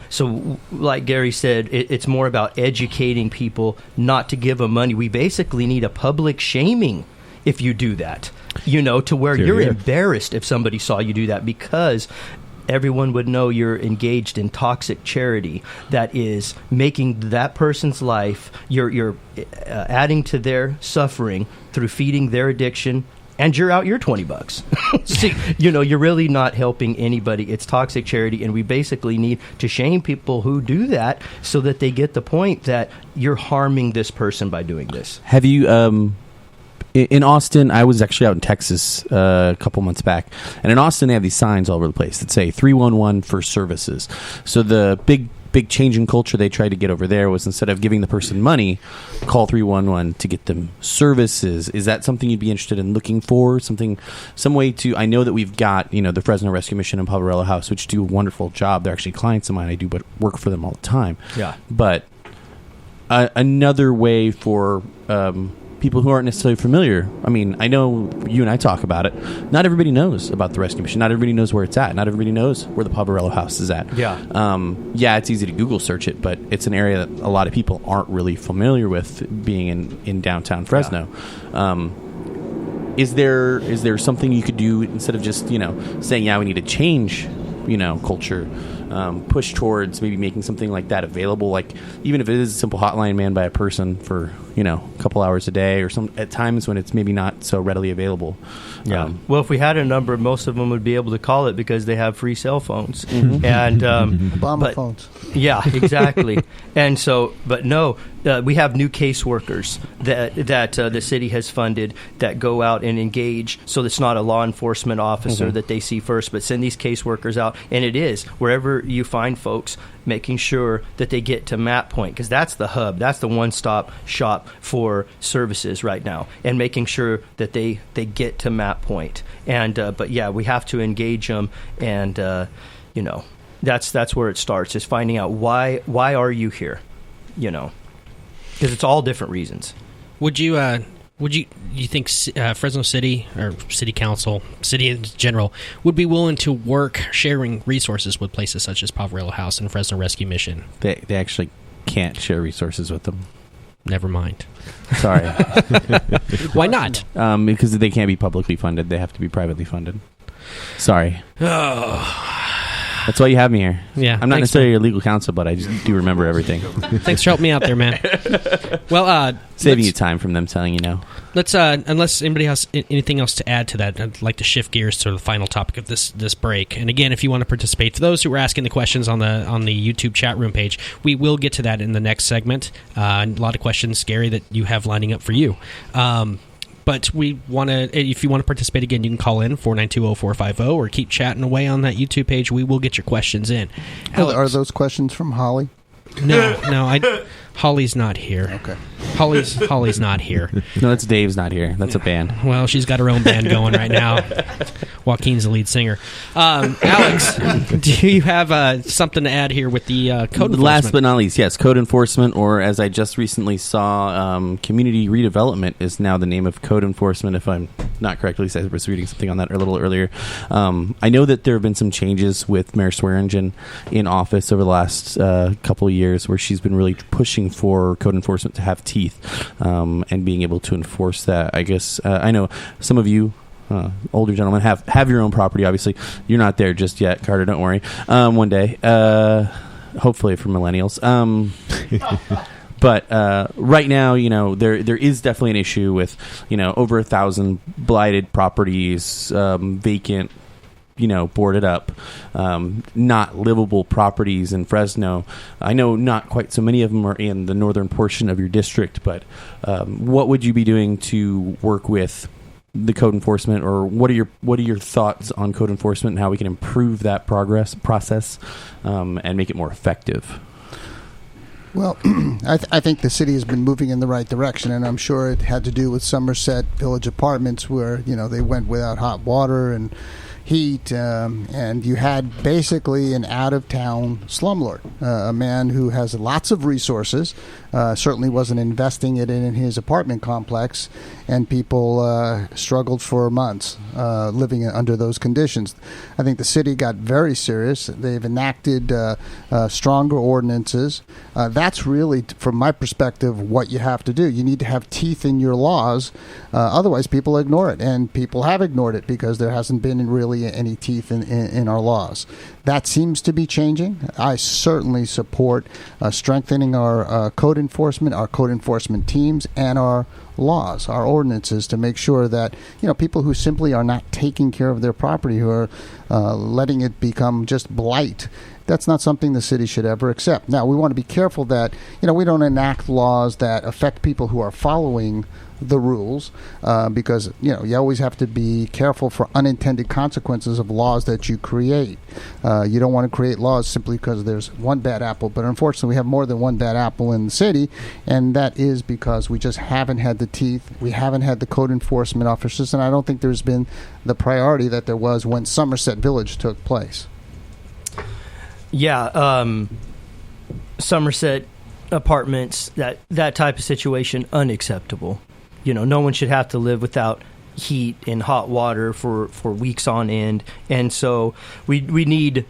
So like Gary said, it's more about educating people not to give them money. We basically need a public shaming if you do that, to where you're embarrassed if somebody saw you do that, because everyone would know you're engaged in toxic charity that is making that person's life, you're adding to their suffering through feeding their addiction, and you're out your $20. See, you're really not helping anybody. It's toxic charity, and we basically need to shame people who do that so that they get the point that you're harming this person by doing this. Have you, in Austin, I was actually out in Texas a couple months back, and in Austin they have these signs all over the place that say 311 for services. So the big change in culture they tried to get over there was, instead of giving the person money, call 311 to get them services. Is that something you'd be interested in looking for? Some way to, I know that we've got, the Fresno Rescue Mission and Poverello House, which do a wonderful job. They're actually clients of mine. I do work for them all the time. Yeah. But another way for people who aren't necessarily familiar. I mean, I know you and I talk about it. Not everybody knows about the rescue mission. Not everybody knows where it's at. Not everybody knows where the Poverello House is at. Yeah. It's easy to Google search it, but it's an area that a lot of people aren't really familiar with, being in downtown Fresno. Yeah. Is there something you could do instead of just, saying, we need to change, culture, push towards maybe making something like that available, like even if it is a simple hotline manned by a person for a couple hours a day, or some at times when it's maybe not so readily available. Well, if we had a number, most of them would be able to call it because they have free cell phones and Obama phones. Yeah, exactly. And so, but no, we have new caseworkers that the city has funded that go out and engage. So it's not a law enforcement officer that they see first, but send these caseworkers out. And it is wherever whenever you find folks, making sure that they get to map point, because that's the hub, that's the one-stop shop for services right now, and making sure that they get to map point. And but yeah, we have to engage them, and that's where it starts, is finding out why are you here, because it's all different reasons. Would you think Fresno City or City Council, city in general, would be willing to work sharing resources with places such as Poverello House and Fresno Rescue Mission? They actually can't share resources with them. Never mind. Sorry. Why not? Because they can't be publicly funded. They have to be privately funded. Sorry. Oh. That's why you have me here. Yeah. I'm not necessarily your legal counsel, but I just do remember everything. Thanks for helping me out there, man. Well, saving you time from them telling you no. Let's unless anybody has anything else to add to that, I'd like to shift gears to the final topic of this break. And again, if you want to participate, for those who were asking the questions on the YouTube chat room page, we will get to that in the next segment. A lot of questions, Gary, that you have lining up for you. But we want to, if you want to participate again, you can call in 492-0450 or keep chatting away on that YouTube page. We will get your questions in. Are those questions from Holly? No, Holly's not here. Okay. Holly's not here. No, that's Dave's not here. That's a band. Well, she's got her own band going right now. Joaquin's the lead singer. Alex, do you have something to add here with the code enforcement? Last but not least, yes, code enforcement, or as I just recently saw, community redevelopment is now the name of code enforcement, if I'm not correctly. I was reading something on that a little earlier. I know that there have been some changes with Mayor Swearingen in office over the last couple of years, where she's been really pushing for code enforcement to have teeth, and being able to enforce that. I guess I know some of you older gentlemen have your own property. Obviously, you're not there just yet, Carter. Don't worry. One day, hopefully for millennials. But right now, there is definitely an issue with over 1,000 blighted properties, vacant, boarded up, not livable properties in Fresno. I know not quite so many of them are in the northern portion of your district, but what would you be doing to work with the code enforcement, or what are your thoughts on code enforcement and how we can improve that process and make it more effective? Well, I think the city has been moving in the right direction, and I'm sure it had to do with Somerset Village Apartments, where they went without hot water and heat, and you had basically an out-of-town slumlord, a man who has lots of resources, certainly wasn't investing it in his apartment complex, and people struggled for months living under those conditions. I think the city got very serious. They've enacted stronger ordinances. That's really, from my perspective, what you have to do. You need to have teeth in your laws, otherwise people ignore it, and people have ignored it because there hasn't been really any teeth in our laws. That seems to be changing. I certainly support strengthening our code enforcement teams, and our laws, our ordinances, to make sure that people who simply are not taking care of their property, who are letting it become just blight, that's not something the city should ever accept. Now, we want to be careful that we don't enact laws that affect people who are following the rules, because you always have to be careful for unintended consequences of laws that you create. You don't want to create laws simply because there's one bad apple, but unfortunately we have more than one bad apple in the city, and that is because we just haven't had the teeth, we haven't had the code enforcement officers, and I don't think there's been the priority that there was when Somerset Village took place. Yeah, Somerset Apartments, that type of situation, unacceptable. No one should have to live without heat and hot water for weeks on end. And so we need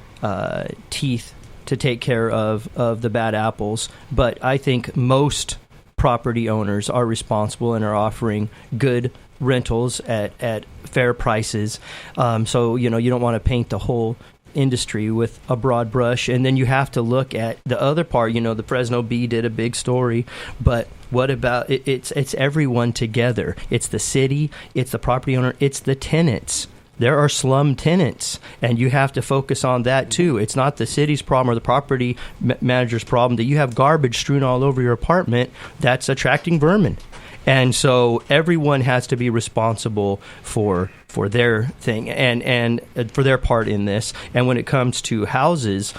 teeth to take care of the bad apples. But I think most property owners are responsible and are offering good rentals at fair prices. So, you don't want to paint the whole industry with a broad brush, and then you have to look at the other part. The Fresno Bee did a big story, but what about it's everyone together? It's the city, it's the property owner, it's the tenants. There are slum tenants, and you have to focus on that too. It's not the city's problem or the property manager's problem that you have garbage strewn all over your apartment that's attracting vermin. And so everyone has to be responsible for their thing and for their part in this. And when it comes to houses,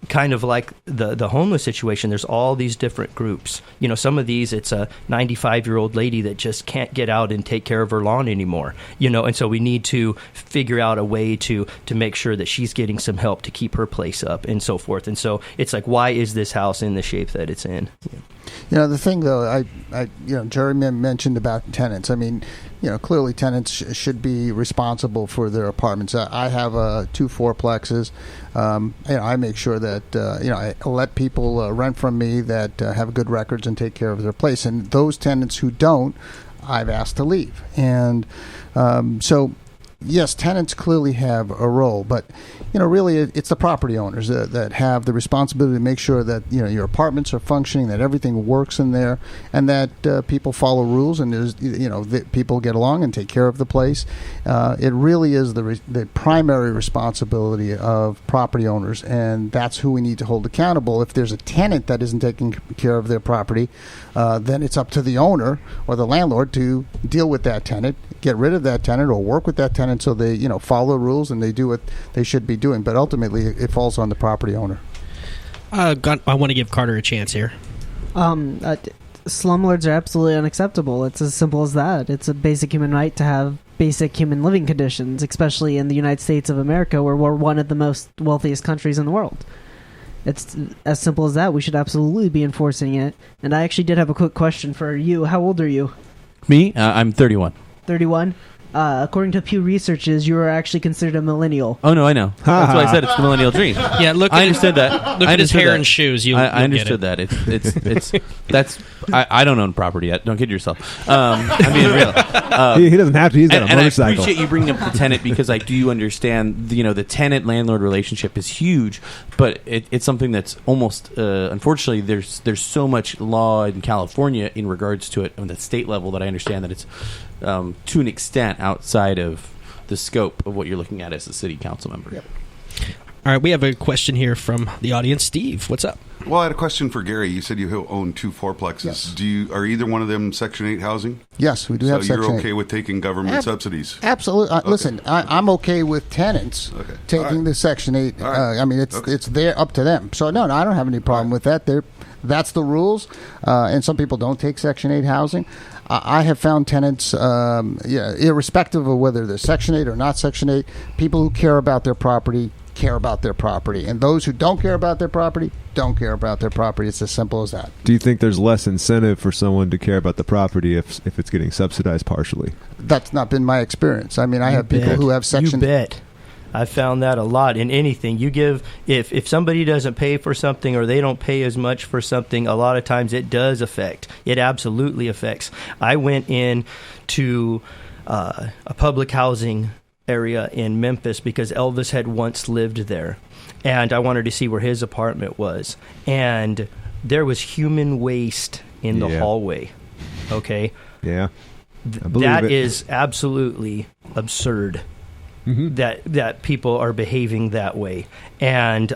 kind of like the homeless situation, there's all these different groups. Some of these, it's a 95-year-old lady that just can't get out and take care of her lawn anymore, and so we need to figure out a way to make sure that she's getting some help to keep her place up and so forth. And so it's like, why is this house in the shape that it's in? The thing, though, Jerry mentioned about tenants. I mean, clearly tenants should be responsible for their apartments. I have 2 fourplexes. I make sure that, I let people rent from me that have good records and take care of their place. And those tenants who don't, I've asked to leave. And so, yes, tenants clearly have a role, but really it's the property owners that have the responsibility to make sure that your apartments are functioning, that everything works in there, and that people follow rules, and there's that people get along and take care of the place. It really is the primary responsibility of property owners, and that's who we need to hold accountable. If there's a tenant that isn't taking care of their property, then it's up to the owner or the landlord to deal with that tenant, get rid of that tenant, or work with that tenant so they follow the rules and they do what they should be doing. But ultimately, it falls on the property owner. I want to give Carter a chance here. Slumlords are absolutely unacceptable. It's as simple as that. It's a basic human right to have basic human living conditions, especially in the United States of America, where we're one of the most wealthiest countries in the world. It's as simple as that. We should absolutely be enforcing it. And I actually did have a quick question for you. How old are you? Me? I'm 31. 31? According to Pew Researches, you are actually considered a millennial. Oh, no, I know. That's why I said it's the millennial dream. Yeah, look. I understood that. Look at his hair and shoes. I understood that. It's I don't own property yet. Don't kid yourself. I mean, real. He doesn't have to. He's got a motorcycle. I appreciate you bringing up the tenant because I do understand. The tenant landlord relationship is huge, but it's something that's almost unfortunately there's so much law in California in regards to it on the state level that I understand that it's to an extent outside of the scope of what you're looking at as a city council member. Yep. All right, we have a question here from the audience. Steve, what's up? Well, I had a question for Gary. You said you own 2 fourplexes. Yes. Are either one of them Section 8 housing? Yes, we do have Section 8. So you're okay with taking government subsidies? Absolutely. Okay. Listen, I'm okay with tenants taking the Section 8. I mean, it's there up to them. So, no, I don't have any problem with that. That's the rules. And some people don't take Section 8 housing. I have found tenants, irrespective of whether they're Section 8 or not Section 8, people who care about their property care about their property. And those who don't care about their property don't care about their property. It's as simple as that. Do you think there's less incentive for someone to care about the property if it's getting subsidized partially? That's not been my experience. I mean, I have people who have Section... You bet. I've found that a lot in anything. You give, if somebody doesn't pay for something or they don't pay as much for something, a lot of times it does affect. It absolutely affects. I went in to a public housing area in Memphis because Elvis had once lived there. And I wanted to see where his apartment was. And there was human waste in the hallway. Okay? Yeah. That is absolutely absurd. Mm-hmm. That people are behaving that way. And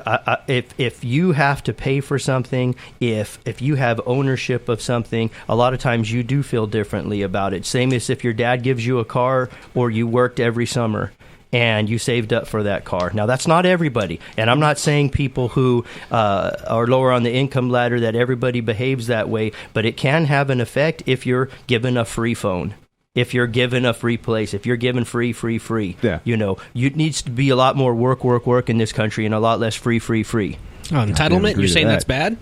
if you have to pay for something, if you have ownership of something, a lot of times you do feel differently about it. Same as if your dad gives you a car or you worked every summer and you saved up for that car. Now, that's not everybody. And I'm not saying people who are lower on the income ladder that everybody behaves that way, but it can have an effect if you're given a free phone. If you're given a free place, if you're given free. Yeah. You needs to be a lot more work in this country and a lot less free. Oh, entitlement? You're saying that's bad?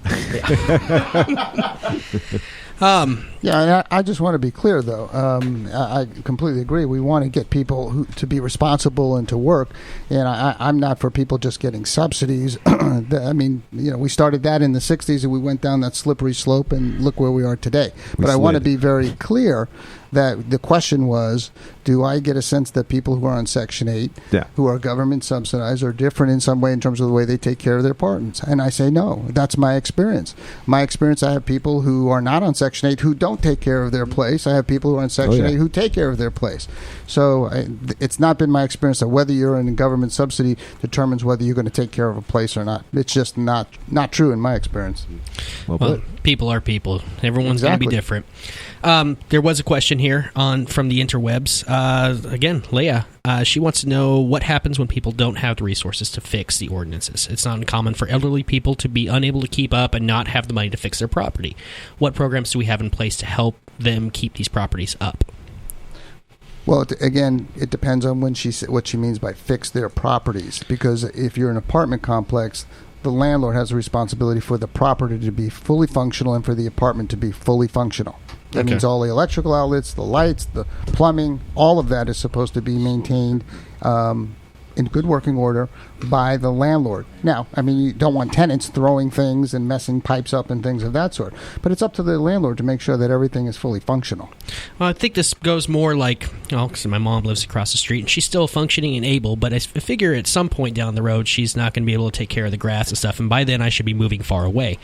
Yeah, and I just want to be clear, though. I completely agree. We want to get people to be responsible and to work, and I'm not for people just getting subsidies. I mean, we started that in the 60s, and we went down that slippery slope, and look where we are today. But I want to be very clear that the question was, do I get a sense that people who are on Section 8, who are government subsidized, are different in some way in terms of the way they take care of their apartments? And I say no. That's my experience. I have people who are not on Section 8 who don't don't take care of their place. I have people who are on Section 8 who take care of their place. So it's not been my experience that whether you're in a government subsidy determines whether you're going to take care of a place or not. It's just not true in my experience. Well, people are people. Everyone's going to be different. There was a question here from the interwebs. Again, Leah, she wants to know what happens when people don't have the resources to fix the ordinances. It's not uncommon for elderly people to be unable to keep up and not have the money to fix their property. What programs do we have in place to help them keep these properties up? Well, again, it depends on what she means by fix their properties. Because if you're an apartment complex, the landlord has a responsibility for the property to be fully functional and for the apartment to be fully functional. That means all the electrical outlets, the lights, the plumbing, all of that is supposed to be maintained in good working order by the landlord. Now, I mean, you don't want tenants throwing things and messing pipes up and things of that sort, but it's up to the landlord to make sure that everything is fully functional. Well, I think this goes more like, because my mom lives across the street and she's still functioning and able, but I figure at some point down the road she's not going to be able to take care of the grass and stuff, and by then I should be moving far away.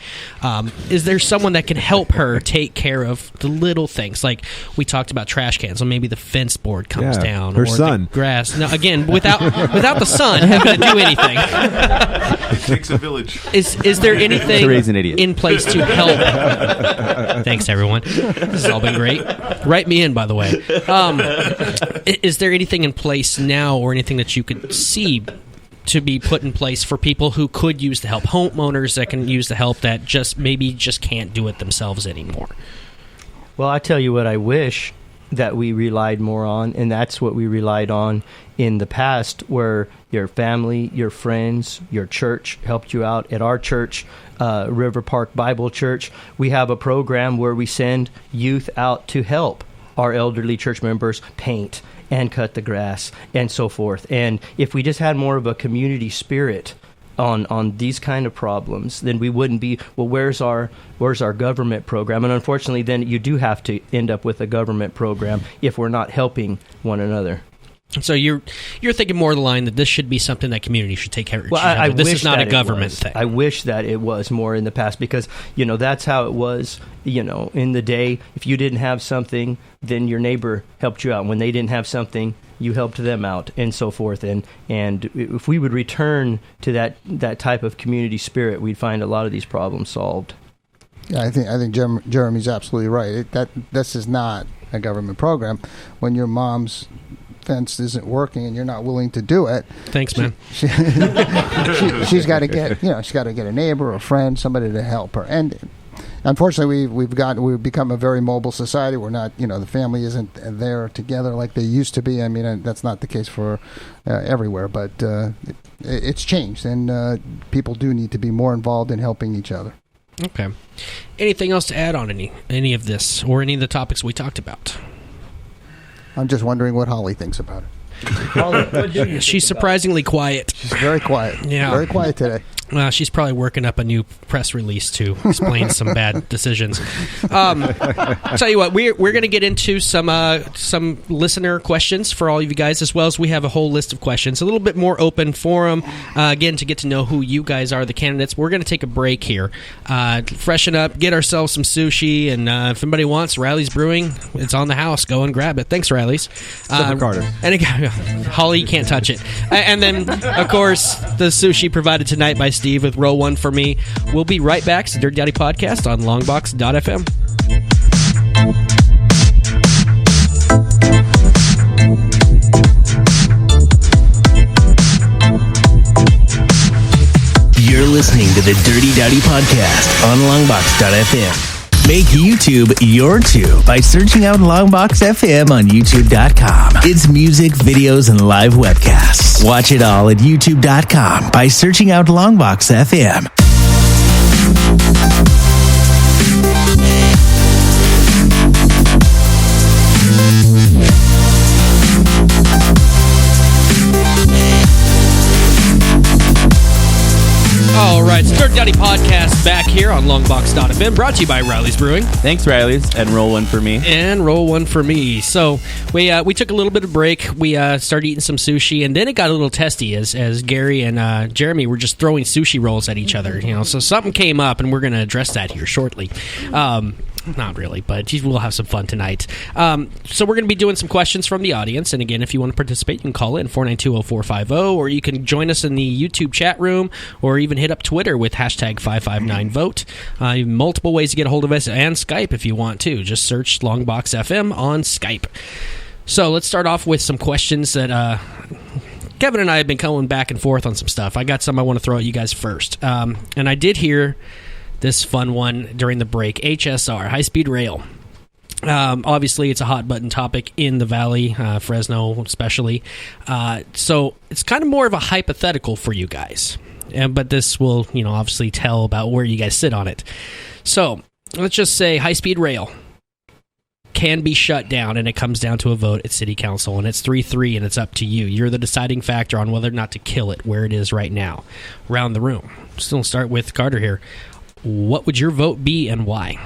Is there someone that can help her take care of the little things? Like we talked about trash cans, so maybe the fence board comes down. Her or son. The grass. No, again, without the son having to do anything. It takes a village. Is there anything to raise an idiot. in place to help? Thanks, everyone. This has all been great. Write me in, by the way. Is there anything in place now or anything that you could see to be put in place for people who could use the help? Homeowners that can use the help that just can't do it themselves anymore. Well, I tell you what I wish that we relied more on, and that's what we relied on in the past, where your family, your friends, your church helped you out. At our church, River Park Bible Church, we have a program where we send youth out to help our elderly church members paint and cut the grass and so forth. And if we just had more of a community spirit on these kind of problems, then we wouldn't be, well, where's our government program? And unfortunately, then you do have to end up with a government program if we're not helping one another. So you're thinking more of the line that this should be something that community should take care of. Well, this is not a government thing. I wish that it was more in the past, because that's how it was. In the day, if you didn't have something, then your neighbor helped you out. When they didn't have something, you helped them out, and so forth. And if we would return to that type of community spirit, we'd find a lot of these problems solved. Yeah, I think Jeremy's absolutely right. This is not a government program. When your mom's fence isn't working and you're not willing to do it, thanks, man. She's got to get a neighbor, a friend, somebody to help her. And unfortunately, we've become a very mobile society. We're not, the family isn't there together like they used to be. I mean, that's not the case for everywhere, but it's changed, and people do need to be more involved in helping each other. Okay. Anything else to add on any of this or any of the topics we talked about? I'm just wondering what Holly thinks about it. Holly, she's surprisingly quiet. She's very quiet. Yeah. Very quiet today. Well, she's probably working up a new press release to explain some bad decisions. I'll tell you what, we're going to get into some listener questions for all of you guys, as well as we have a whole list of questions, a little bit more open forum, again, to get to know who you guys are, the candidates. We're going to take a break here, freshen up, get ourselves some sushi, and if anybody wants Riley's Brewing, it's on the house. Go and grab it. Thanks, Riley's. Carter. And again, Holly can't touch it. And then, of course, the sushi provided tonight by Steve with Row 1 for Me. We'll be right back. It's the Dirty Dowdy Podcast on Longbox.FM. You're listening to the Dirty Dowdy Podcast on Longbox.FM. Make YouTube your tube by searching out Longbox.FM on YouTube.com. It's music, videos, and live webcasts. Watch it all at YouTube.com by searching out Longbox.FM. All right, it's Dirty Dowdy Podcast back here on Longbox.FM, brought to you by Riley's Brewing. Thanks, Riley's, and Roll 1 for Me. And Roll 1 for Me. So we took a little bit of break. We started eating some sushi, and then it got a little testy as Gary and Jeremy were just throwing sushi rolls at each other. So something came up, and we're going to address that here shortly. Not really, but we'll have some fun tonight. So we're going to be doing some questions from the audience. And again, if you want to participate, you can call in 492-0450, or you can join us in the YouTube chat room, or even hit up Twitter with hashtag 559vote. Multiple ways to get a hold of us, and Skype if you want to. Just search Longbox.FM on Skype. So let's start off with some questions that Kevin and I have been going back and forth on some stuff. I got some I want to throw at you guys first. And I did hear this fun one during the break. HSR, high-speed rail. Obviously, it's a hot-button topic in the Valley, Fresno especially. So it's kind of more of a hypothetical for you guys. But this will, obviously tell about where you guys sit on it. So let's just say high-speed rail can be shut down, and it comes down to a vote at City Council, and it's 3-3, and it's up to you. You're the deciding factor on whether or not to kill it where it is right now. Round the room. So we'll start with Carter here. What would your vote be and why?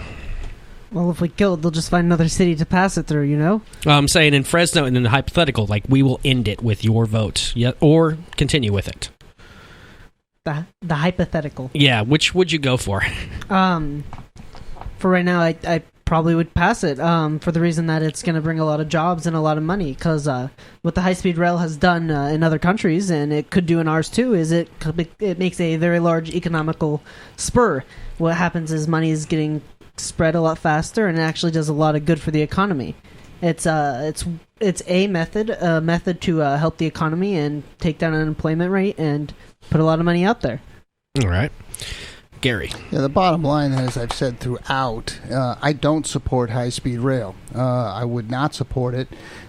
Well, if we kill it, they'll just find another city to pass it through, I'm saying in Fresno, and in the hypothetical, we will end it with your vote, or continue with it. The hypothetical. Yeah, which would you go for? For right now, I probably would pass it for the reason that it's going to bring a lot of jobs and a lot of money, because what the high-speed rail has done in other countries, and it could do in ours too, is it makes a very large economical spur. What happens is money is getting spread a lot faster, and it actually does a lot of good for the economy. It's a method to help the economy and take down unemployment rate and put a lot of money out there. All right. Garry. Yeah, the bottom line, as I've said throughout, I don't support high-speed rail. I would not support it.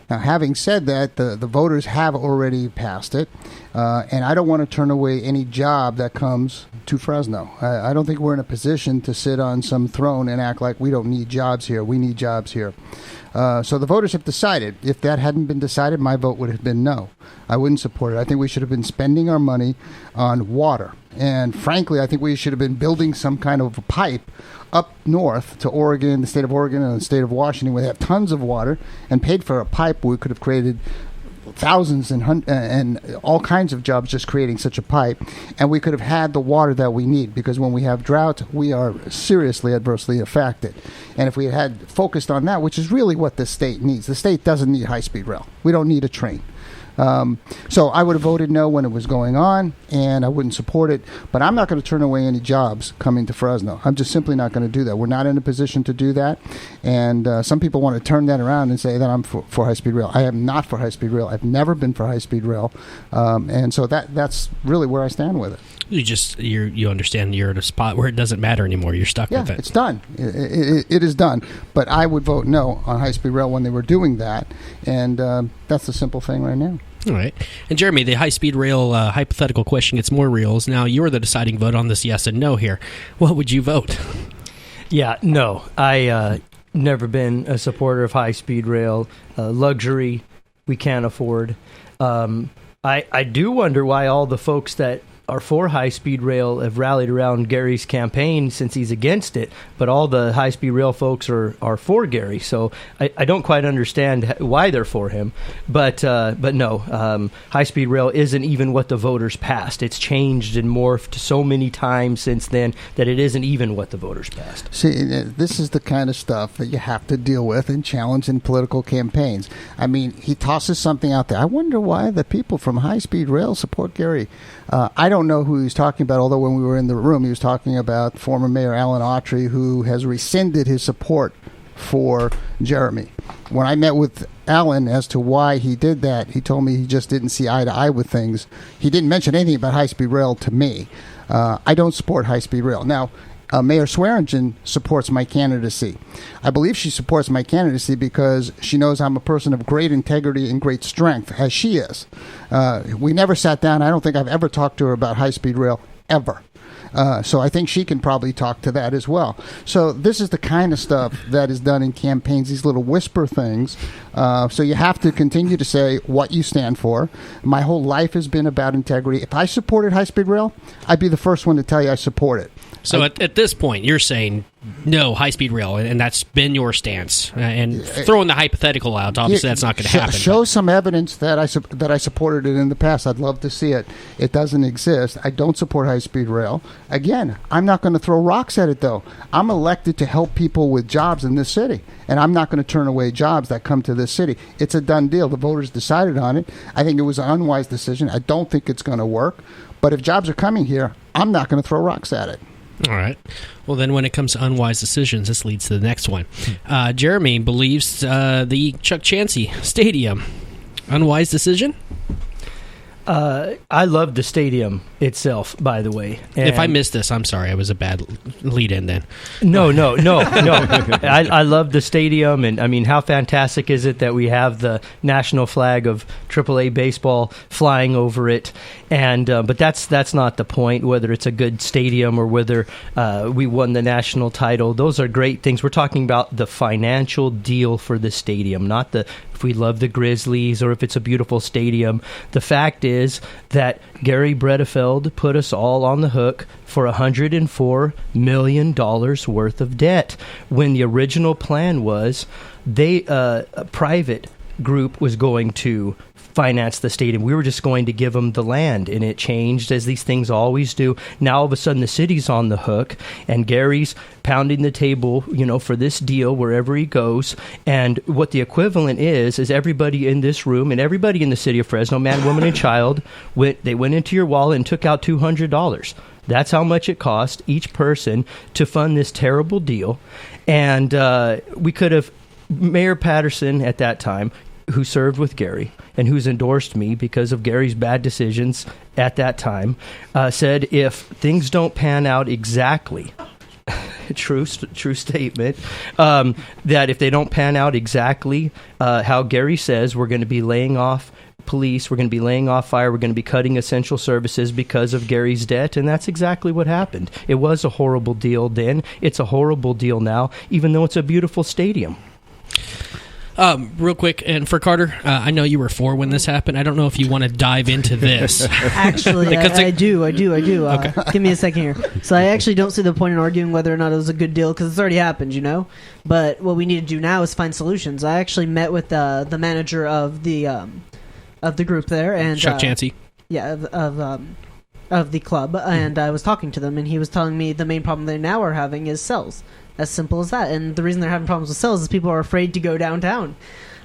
Now, having said that, the voters have already passed it, and I don't want to turn away any job that comes to Fresno. I don't think we're in a position to sit on some throne and act like we don't need jobs here. We need jobs here. So the voters have decided. If that hadn't been decided, my vote would have been no. I wouldn't support it. I think we should have been spending our money on water. And frankly, I think we should have been building some kind of a pipe up north to Oregon, the state of Oregon, and the state of Washington. We have tons of water, and paid for a pipe. We could have created thousands and all kinds of jobs just creating such a pipe, and we could have had the water that we need, because when we have drought, we are seriously adversely affected. And if we had focused on that, which is really what the state needs, the state doesn't need high-speed rail. We don't need a train. So I would have voted no when it was going on, and I wouldn't support it. But I'm not going to turn away any jobs coming to Fresno. I'm just simply not going to do that. We're not in a position to do that. And some people want to turn that around and say that I'm for high-speed rail. I am not for high-speed rail. I've never been for high-speed rail. And so that's really where I stand with it. You understand you're at a spot where it doesn't matter anymore. You're stuck with it. It's done. It is done. But I would vote no on high-speed rail when they were doing that. And that's the simple thing right now. All right. And Jeremy, the high-speed rail hypothetical question gets more real. Now you're the deciding vote on this yes and no here. What would you vote? Yeah, no. I never been a supporter of high-speed rail. Luxury we can't afford. I do wonder why all the folks that are for high-speed rail have rallied around Garry's campaign since he's against it, but all the high-speed rail folks are for Garry. So I don't quite understand why they're for him. But no, high-speed rail isn't even what the voters passed. It's changed and morphed so many times since then that it isn't even what the voters passed. See, this is the kind of stuff that you have to deal with and challenge in political campaigns. I mean, he tosses something out there. I wonder why the people from high-speed rail support Garry. I don't know who he's talking about, although when we were in the room, he was talking about former Mayor Alan Autry, who has rescinded his support for Jeremy. When I met with Alan as to why he did that, he told me he just didn't see eye to eye with things. He didn't mention anything about high-speed rail to me. I don't support high-speed rail. Now, Mayor Swearingen supports my candidacy. I believe she supports my candidacy because she knows I'm a person of great integrity and great strength, as she is. We never sat down. I don't think I've ever talked to her about high-speed rail, ever. So I think she can probably talk to that as well. So this is the kind of stuff that is done in campaigns, these little whisper things. So you have to continue to say what you stand for. My whole life has been about integrity. If I supported high-speed rail, I'd be the first one to tell you I support it. So at this point, you're saying No, high-speed rail, and that's been your stance. And throwing the hypothetical out, obviously that's not going to happen. Show some evidence that I supported it in the past. I'd love to see it. It doesn't exist. I don't support high-speed rail. Again, I'm not going to throw rocks at it, though. I'm elected to help people with jobs in this city, and I'm not going to turn away jobs that come to this city. It's a done deal. The voters decided on it. I think it was an unwise decision. I don't think it's going to work. But if jobs are coming here, I'm not going to throw rocks at it. All right. Well, then when it comes to unwise decisions, this leads to the next one. Jeremy believes the Chukchansi Stadium. Unwise decision? I love the stadium itself, by the way. And if I missed this, I'm sorry. I was a bad lead-in then. No. I love the stadium, and I mean, how fantastic is it that we have the national flag of AAA baseball flying over it? And but that's not the point. Whether it's a good stadium or whether we won the national title, those are great things. We're talking about the financial deal for the stadium, not if we love the Grizzlies or if it's a beautiful stadium. The fact is that Garry Bredefeld put us all on the hook for $104 million worth of debt when the original plan was a private group was going to finance the stadium. We were just going to give them the land, and it changed, as these things always do. Now all of a sudden the city's on the hook, and Gary's pounding the table, for this deal wherever he goes. And what the equivalent is everybody in this room and everybody in the city of Fresno, man, woman, and child, went into your wallet and took out $200. That's how much it cost each person to fund this terrible deal. And we could have, Mayor Patterson at that time, who served with Garry and who's endorsed me because of Gary's bad decisions at that time, said if things don't pan out exactly, true statement, that if they don't pan out exactly how Garry says, we're going to be laying off police, we're going to be laying off fire, we're going to be cutting essential services because of Gary's debt, and that's exactly what happened. It was a horrible deal then. It's a horrible deal now, even though it's a beautiful stadium. Real quick, and for Carter, I know you were 4 when this happened. I don't know if you want to dive into this. Actually, I do. Okay. Give me a second here. So I actually don't see the point in arguing whether or not it was a good deal because it's already happened, But what we need to do now is find solutions. I actually met with the manager of the group there, and Chukchansi. Of the club, and I was talking to them, and he was telling me the main problem they now are having is cells. As simple as that. And the reason they're having problems with cells is people are afraid to go downtown.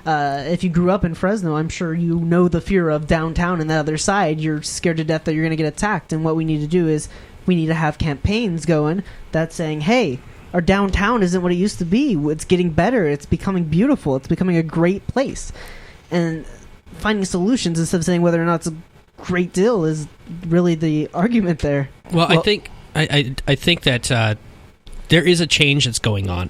If you grew up in Fresno, I'm sure you know the fear of downtown and the other side. You're scared to death that you're going to get attacked. And what we need to do is we need to have campaigns going that's saying, hey, our downtown isn't what it used to be. It's getting better. It's becoming beautiful. It's becoming a great place. And finding solutions instead of saying whether or not it's a great deal is really the argument there. Well, I think that there is a change that's going on.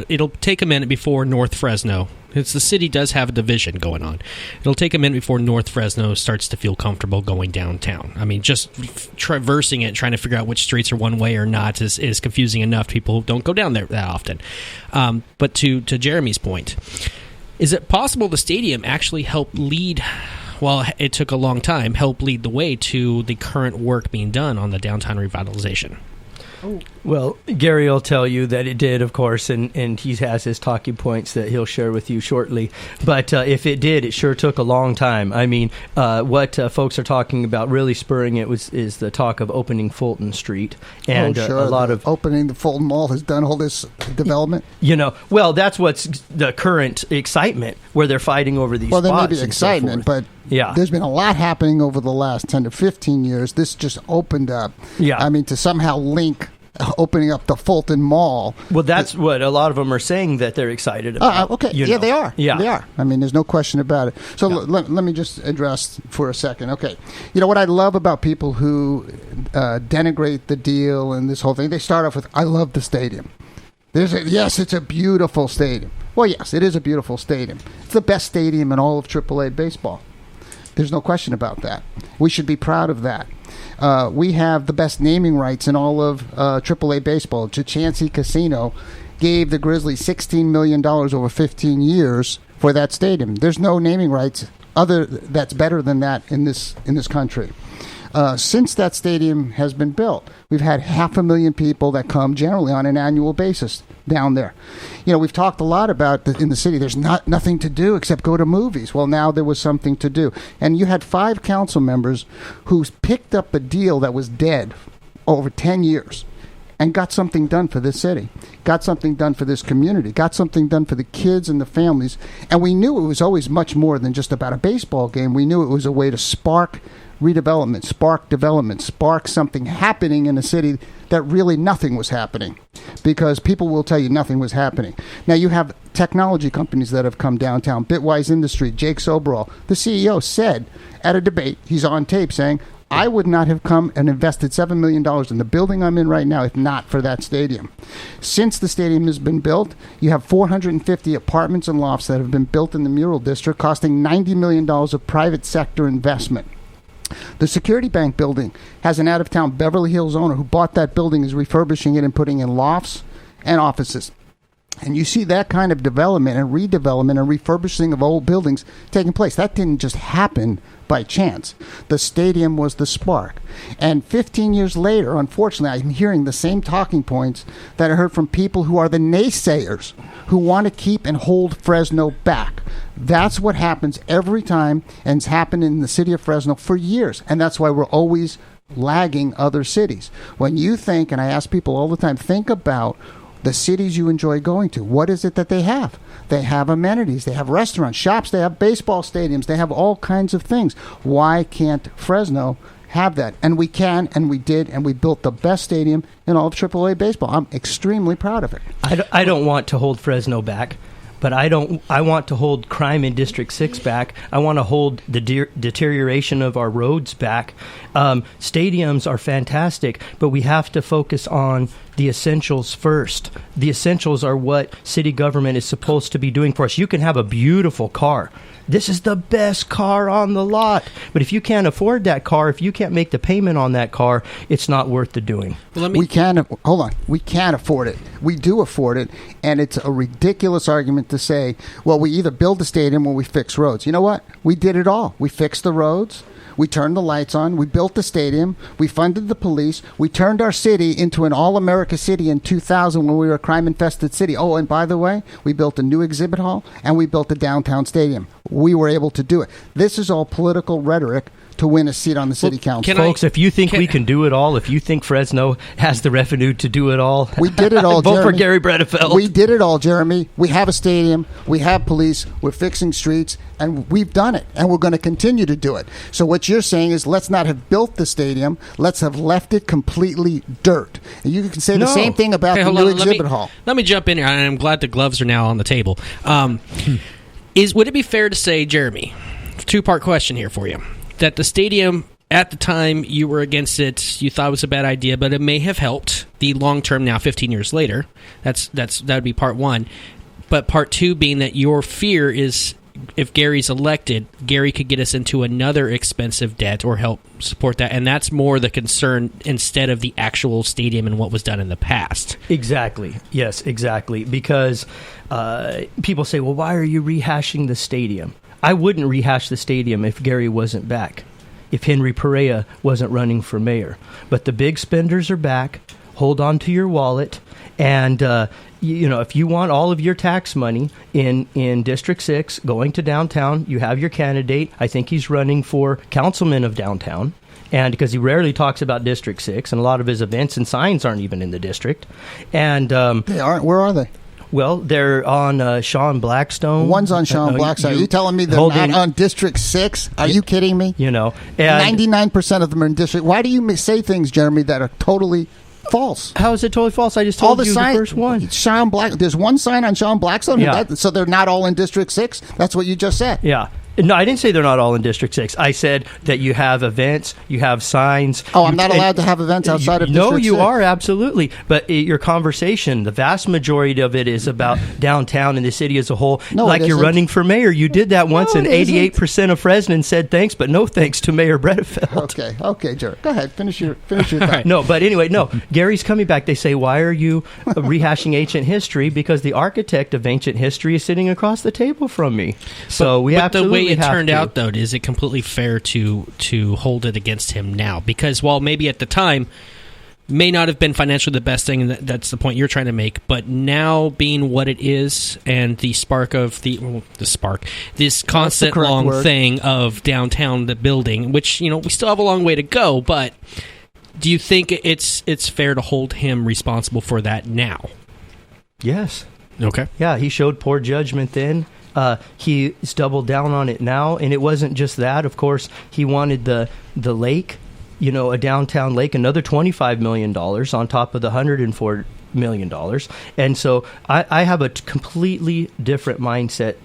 It'll take a minute before North Fresno, the city does have a division going on. It'll take a minute before North Fresno starts to feel comfortable going downtown. I mean, just traversing it, trying to figure out which streets are one way or not is confusing enough. People don't go down there that often. But to Jeremy's point, is it possible the stadium actually helped lead, well, it took a long time, help lead the way to the current work being done on the downtown revitalization? Well, Garry will tell you that it did, of course, and he has his talking points that he'll share with you shortly. But if it did, it sure took a long time. I mean, what folks are talking about really spurring it is the talk of opening Fulton Street. And a lot of opening the Fulton Mall has done all this development. Well, that's what's the current excitement, where they're fighting over these spots. Well, there may be excitement, but there's been a lot happening over the last 10 to 15 years. This just opened up. Yeah. I mean, to somehow link opening up the Fulton Mall. Well, that's what a lot of them are saying that they're excited about. Okay. Yeah, they are. Yeah. They are. I mean, there's no question about it. So let me just address for a second. Okay. What I love about people who denigrate the deal and this whole thing, they start off with, I love the stadium. Yes, it's a beautiful stadium. Well, yes, it is a beautiful stadium. It's the best stadium in all of AAA baseball. There's no question about that. We should be proud of that. We have the best naming rights in all of AAA baseball. Chukchansi Casino gave the Grizzlies $16 million over 15 years for that stadium. There's no naming rights that's better than that in this country. Since that stadium has been built, we've had 500,000 people that come generally on an annual basis down there. We've talked a lot about in the city, there's nothing to do except go to movies. Well, now there was something to do. And you had 5 council members who picked up a deal that was dead over 10 years and got something done for this city, got something done for this community, got something done for the kids and the families. And we knew it was always much more than just about a baseball game. We knew it was a way to spark redevelopment, spark development, spark something happening in a city that really nothing was happening, because people will tell you nothing was happening. Now you have technology companies that have come downtown. Bitwise Industry, Jake Soberall, the CEO, said at a debate, he's on tape saying, I would not have come and invested $7 million in the building I'm in right now if not for that stadium. Since the stadium has been built, you have 450 apartments and lofts that have been built in the Mural District, costing $90 million of private sector investment. The Security Bank building has an out-of-town Beverly Hills owner who bought that building, is refurbishing it and putting in lofts and offices. And you see that kind of development and redevelopment and refurbishing of old buildings taking place. That didn't just happen by chance. The stadium was the spark. And 15 years later, unfortunately, I'm hearing the same talking points that I heard from people who are the naysayers, who want to keep and hold Fresno back. That's what happens every time, and it's happened in the city of Fresno for years. And that's why we're always lagging other cities. When you think, and I ask people all the time, think about the cities you enjoy going to. What is it that they have? They have amenities. They have restaurants, shops. They have baseball stadiums. They have all kinds of things. Why can't Fresno have that? And we can, and we did, and we built the best stadium in all of AAA baseball. I'm extremely proud of it. I don't want to hold Fresno back, but I want to hold crime in District 6 back. I want to hold the deterioration of our roads back. Stadiums are fantastic, but we have to focus on the essentials first. The essentials are what city government is supposed to be doing for us. You can have a beautiful car. This is the best car on the lot. But if you can't afford that car, if you can't make the payment on that car, it's not worth the doing. Well, we can't afford it. We do afford it, and it's a ridiculous argument to say, well, we either build a stadium or we fix roads. You know what? We did it all. We fixed the roads. We turned the lights on. We built the stadium. We funded the police. We turned our city into an all-America city in 2000 when we were a crime-infested city. Oh, and by the way, we built a new exhibit hall, and we built a downtown stadium. We were able to do it. This is all political rhetoric to win a seat on the city council. Folks, if you think we can do it all, if you think Fresno has the revenue to do it all, we did it all, vote Jeremy. for Garry Bredefeld. We did it all, Jeremy. We have a stadium. We have police. We're fixing streets. And we've done it. And we're going to continue to do it. So what you're saying is let's not have built the stadium. Let's have left it completely dirt. And you can say the same thing about the new exhibit hall. Let me jump in here, and I'm glad the gloves are now on the table. Would it be fair to say, Jeremy, two-part question here for you, that the stadium, at the time you were against it, you thought it was a bad idea, but it may have helped the long term now 15 years later? That would be part one. But part two being that your fear is if Gary's elected, Garry could get us into another expensive debt or help support that, and that's more the concern instead of the actual stadium and what was done in the past. Exactly. Yes, exactly. Because people say, well, why are you rehashing the stadium? I wouldn't rehash the stadium if Garry wasn't back, if Henry Perea wasn't running for mayor. But the big spenders are back. Hold on to your wallet. And, if you want all of your tax money in District 6 going to downtown, you have your candidate. I think he's running for councilman of downtown. And because he rarely talks about District 6, and a lot of his events and signs aren't even in the district. And they aren't. Where are they? Well, they're on Sean Blackstone. One's on Sean Blackstone. Are you telling me they're not on District 6? Are you kidding me? 99% of them are in District. Why do you say things, Jeremy, that are totally false? How is it totally false? I just told you the first one. Sean Black. There's one sign on Sean Blackstone. Yeah. So they're not all in District 6? That's what you just said. Yeah. No, I didn't say they're not all in District 6. I said that you have events, you have signs. Oh, I'm not allowed to have events outside of District 6? No, you are, absolutely. But your conversation, the vast majority of it is about downtown and the city as a whole. No, like you're running for mayor. You did that once, and 88% of Fresno said thanks, but no thanks to Mayor Bredefeld. Okay, Jerry. Go ahead. Finish your thought. No, but anyway, Gary's coming back. They say, why are you rehashing ancient history? Because the architect of ancient history is sitting across the table from me. So we absolutely way it turned to. out, though, is it completely fair to hold it against him now? Because while maybe at the time may not have been financially the best thing, and that's the point you're trying to make, but now being what it is, and the spark of this constant long thing of downtown, the building, which, you know, we still have a long way to go, but do you think it's fair to hold him responsible for that now? Yes. Okay. Yeah, he showed poor judgment then. He's doubled down on it now, and it wasn't just that. Of course, he wanted the lake, you know, a downtown lake, another $25 million on top of the $104 million. And so I have a completely different mindset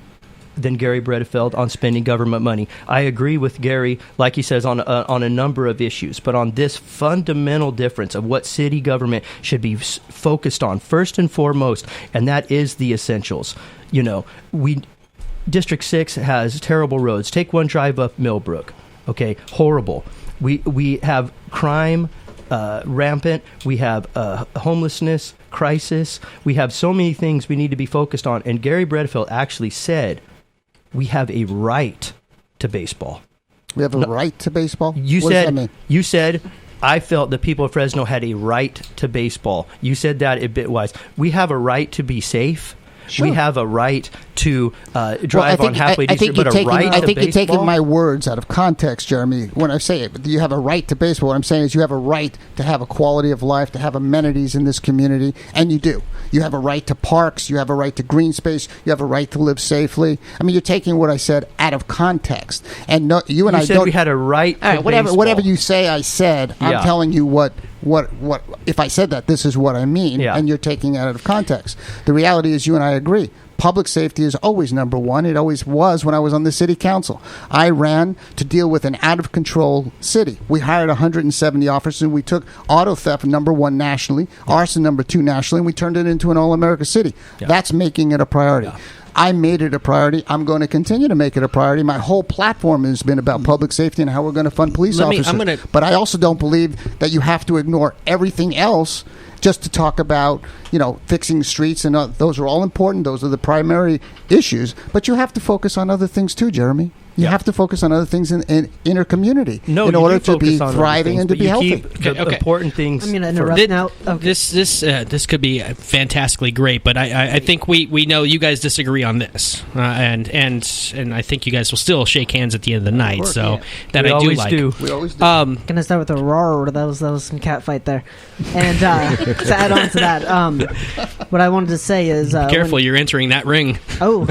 than Garry Bredefeld on spending government money. I agree with Garry, like he says, on a number of issues, but on this fundamental difference of what city government should be focused on first and foremost, and that is the essentials. You know, District 6 has terrible roads. Take one drive up Millbrook. Okay, horrible. We have crime rampant. We have homelessness crisis. We have so many things we need to be focused on. And Garry Bredefeld actually said, we have a right to baseball. We have a right to baseball? You what does that mean? You said, I felt the people of Fresno had a right to baseball. You said that a bit wise. We have a right to be safe. Sure. We have a right to drive on halfway decent, but a right to I think baseball? you're taking my words out of context, Jeremy. When I say it, you have a right to baseball, what I'm saying is you have a right to have a quality of life, to have amenities in this community, and you do. You have a right to parks. You have a right to green space. You have a right to live safely. I mean, you're taking what I said out of context. And no, you and I said don't. We had a right to baseball. Whatever you say, I said. Yeah. I'm telling you what. If I said that, this is what I mean, and you're taking it out of context. The reality is, you and I agree. Public safety is always number one. It always was when I was on the city council. I ran to deal with an out-of-control city. We hired 170 officers, and we took auto theft number one nationally, arson number two nationally, and we turned it into an all-America city. That's making it a priority. I made it a priority. I'm going to continue to make it a priority. My whole platform has been about public safety and how we're going to fund police officers. But I also don't believe that you have to ignore everything else just to talk about, fixing streets, and those are all important. Those are the primary issues. But you have to focus on other things too, Jeremy. You have to focus on other things in inner community in order to be thriving and to be healthy. Important things. I'm going to interrupt now. Okay. This could be fantastically great, but I think we know you guys disagree on this, and I think you guys will still shake hands at the end of the night. So that I do like. We always do. Going to start with a roar. That was some cat fight there, and to add on to that, what I wanted to say is, careful, you're entering that ring. Oh.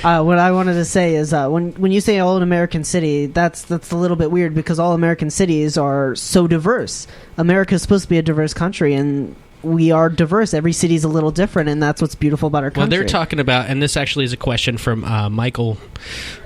What I wanted to say is when you say all-American city, that's a little bit weird because all-American cities are so diverse. America is supposed to be a diverse country, and we are diverse. Every city is a little different, and that's what's beautiful about our country. Well, they're talking about, and this actually is a question from Michael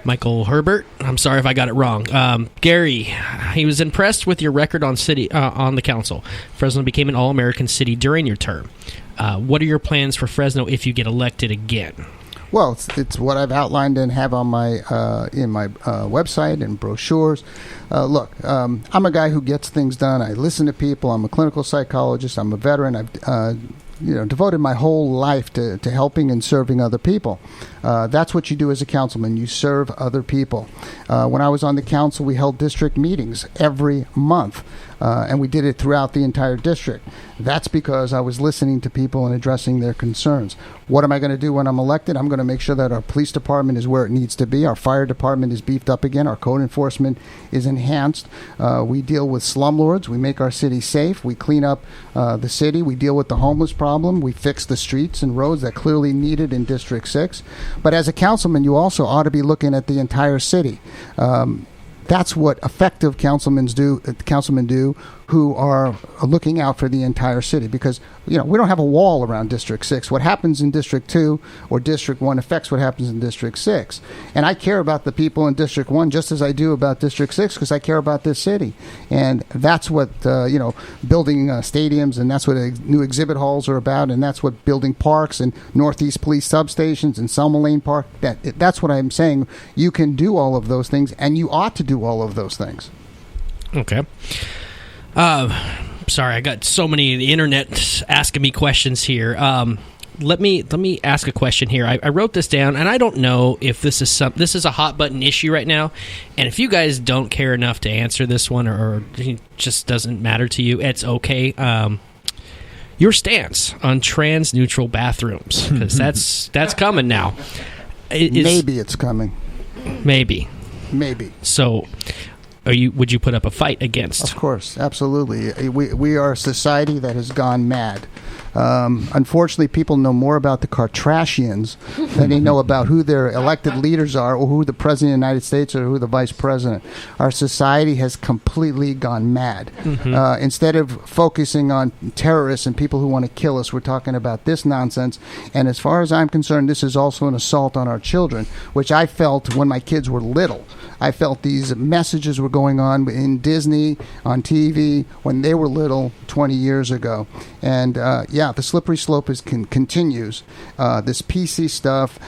Herbert. I'm sorry if I got it wrong. Gary, he was impressed with your record on the council. Fresno became an all-American city during your term. What are your plans for Fresno if you get elected again? Well, it's what I've outlined and have on my website and brochures. Look, I'm a guy who gets things done. I listen to people. I'm a clinical psychologist. I'm a veteran. I've devoted my whole life to helping and serving other people. That's what you do as a councilman. You serve other people. When I was on the council, we held district meetings every month, and we did it throughout the entire district. That's because I was listening to people and addressing their concerns. What am I going to do when I'm elected? I'm going to make sure that our police department is where it needs to be. Our fire department is beefed up again. Our code enforcement is enhanced. We deal with slumlords. We make our city safe. We clean up the city. We deal with the homeless problem. We fix the streets and roads that clearly needed in District 6. But as a councilman, you also ought to be looking at the entire city. That's what effective councilmen do who are looking out for the entire city, because we don't have a wall around District 6. What happens in District 2 or District 1 affects what happens in District 6. And I care about the people in District 1 just as I do about District 6 because I care about this city. And that's what, building stadiums, and that's what new exhibit halls are about, and that's what building parks and Northeast Police substations and Selma Lane Park, that's what I'm saying. You can do all of those things, and you ought to do all of those things. Okay. Sorry, I got so many the internet asking me questions here. let me ask a question here. I wrote this down, and I don't know if this is a hot button issue right now. And if you guys don't care enough to answer this one, or it just doesn't matter to you, it's okay. Your stance on trans neutral bathrooms, because that's coming now. Maybe it's coming. Maybe. So, would you put up a fight against? Of course, absolutely. We are a society that has gone mad. Unfortunately, people know more about the Kardashians than they know about who their elected leaders are, or who the president of the United States, or who the vice president. Our society has completely gone mad. Instead of focusing on terrorists and people who want to kill us, we're talking about this nonsense. And as far as I'm concerned, this is also an assault on our children, which I felt when my kids were little. I felt these messages were going on in Disney, on TV, when they were little 20 years ago. And, the slippery slope continues. This PC stuff,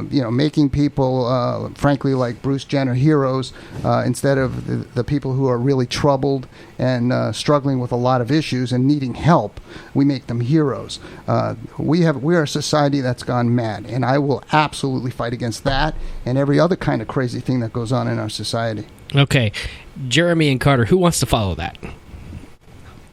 making people, frankly, like Bruce Jenner, heroes, instead of the people who are really troubled and struggling with a lot of issues and needing help, we make them heroes. We are a society that's gone mad, and I will absolutely fight against that and every other kind of crazy thing that goes on in our society. Okay. Jeremy and Carter, who wants to follow that?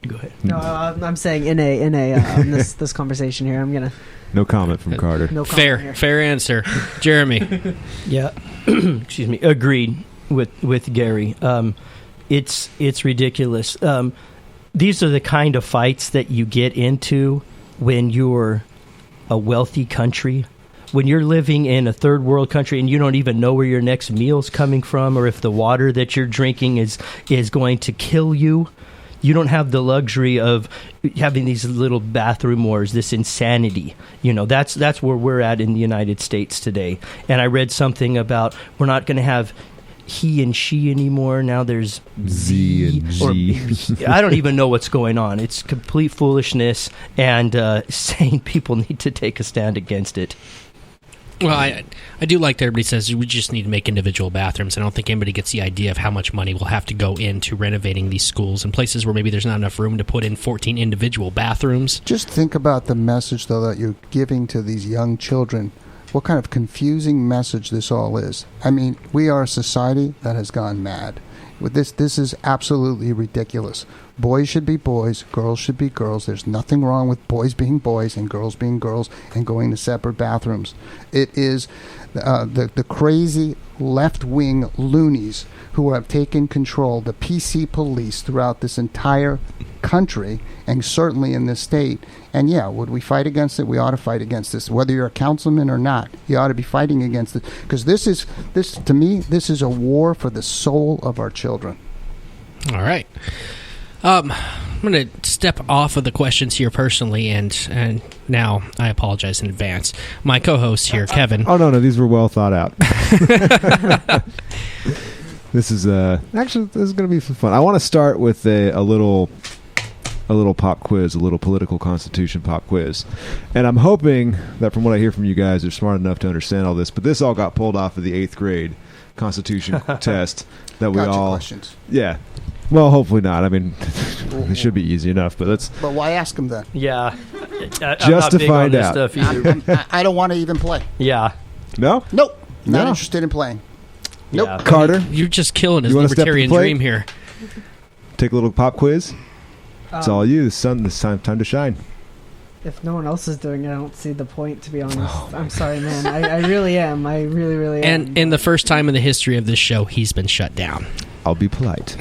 Go ahead. No, I'm saying in this conversation here, I'm gonna. No comment from Carter. No comment fair answer, Jeremy. Yeah, excuse me. Agreed with Gary. It's ridiculous. These are the kind of fights that you get into when you're a wealthy country. When you're living in a third world country and you don't even know where your next meal's coming from, or if the water that you're drinking is going to kill you. You don't have the luxury of having these little bathroom wars, this insanity. That's where we're at in the United States today. And I read something about we're not going to have he and she anymore. Now there's Z and G. I don't even know what's going on. It's complete foolishness, and saying people need to take a stand against it. Well, I do like that everybody says we just need to make individual bathrooms. I don't think anybody gets the idea of how much money will have to go into renovating these schools and places where maybe there's not enough room to put in 14 individual bathrooms. Just think about the message, though, that you're giving to these young children. What kind of confusing message this all is. I mean, we are a society that has gone mad. With this is absolutely ridiculous. Boys should be boys, girls should be girls. There's nothing wrong with boys being boys and girls being girls and going to separate bathrooms. It is the crazy left-wing loonies who have taken control, the PC police throughout this entire country and certainly in this state. And would we fight against it? We ought to fight against this. Whether you're a councilman or not, you ought to be fighting against it. Because this is a war for the soul of our children. All right. I'm going to step off of the questions here personally, and now I apologize in advance. My co-host here, Kevin. Oh, no, these were well thought out. This is going to be some fun. I want to start with a little pop quiz, a little political constitution pop quiz. And I'm hoping that from what I hear from you guys, you're smart enough to understand all this. But this all got pulled off of the 8th grade constitution test that we all... questions. Yeah. Well, hopefully not. I mean, it should be easy enough, but let's... But why ask them then? Yeah. I'm not to big find on this out. Stuff either. I don't want to even play. Yeah. No? Nope. Not interested in playing. Nope. Yeah. Carter? You're just killing his You wanna step to the libertarian plate? dream here. Take a little pop quiz. It's all you. This time to shine. If no one else is doing it, I don't see the point, to be honest. I'm sorry, man. I really am. I really, really am. And in the first time in the history of this show, he's been shut down. I'll be polite.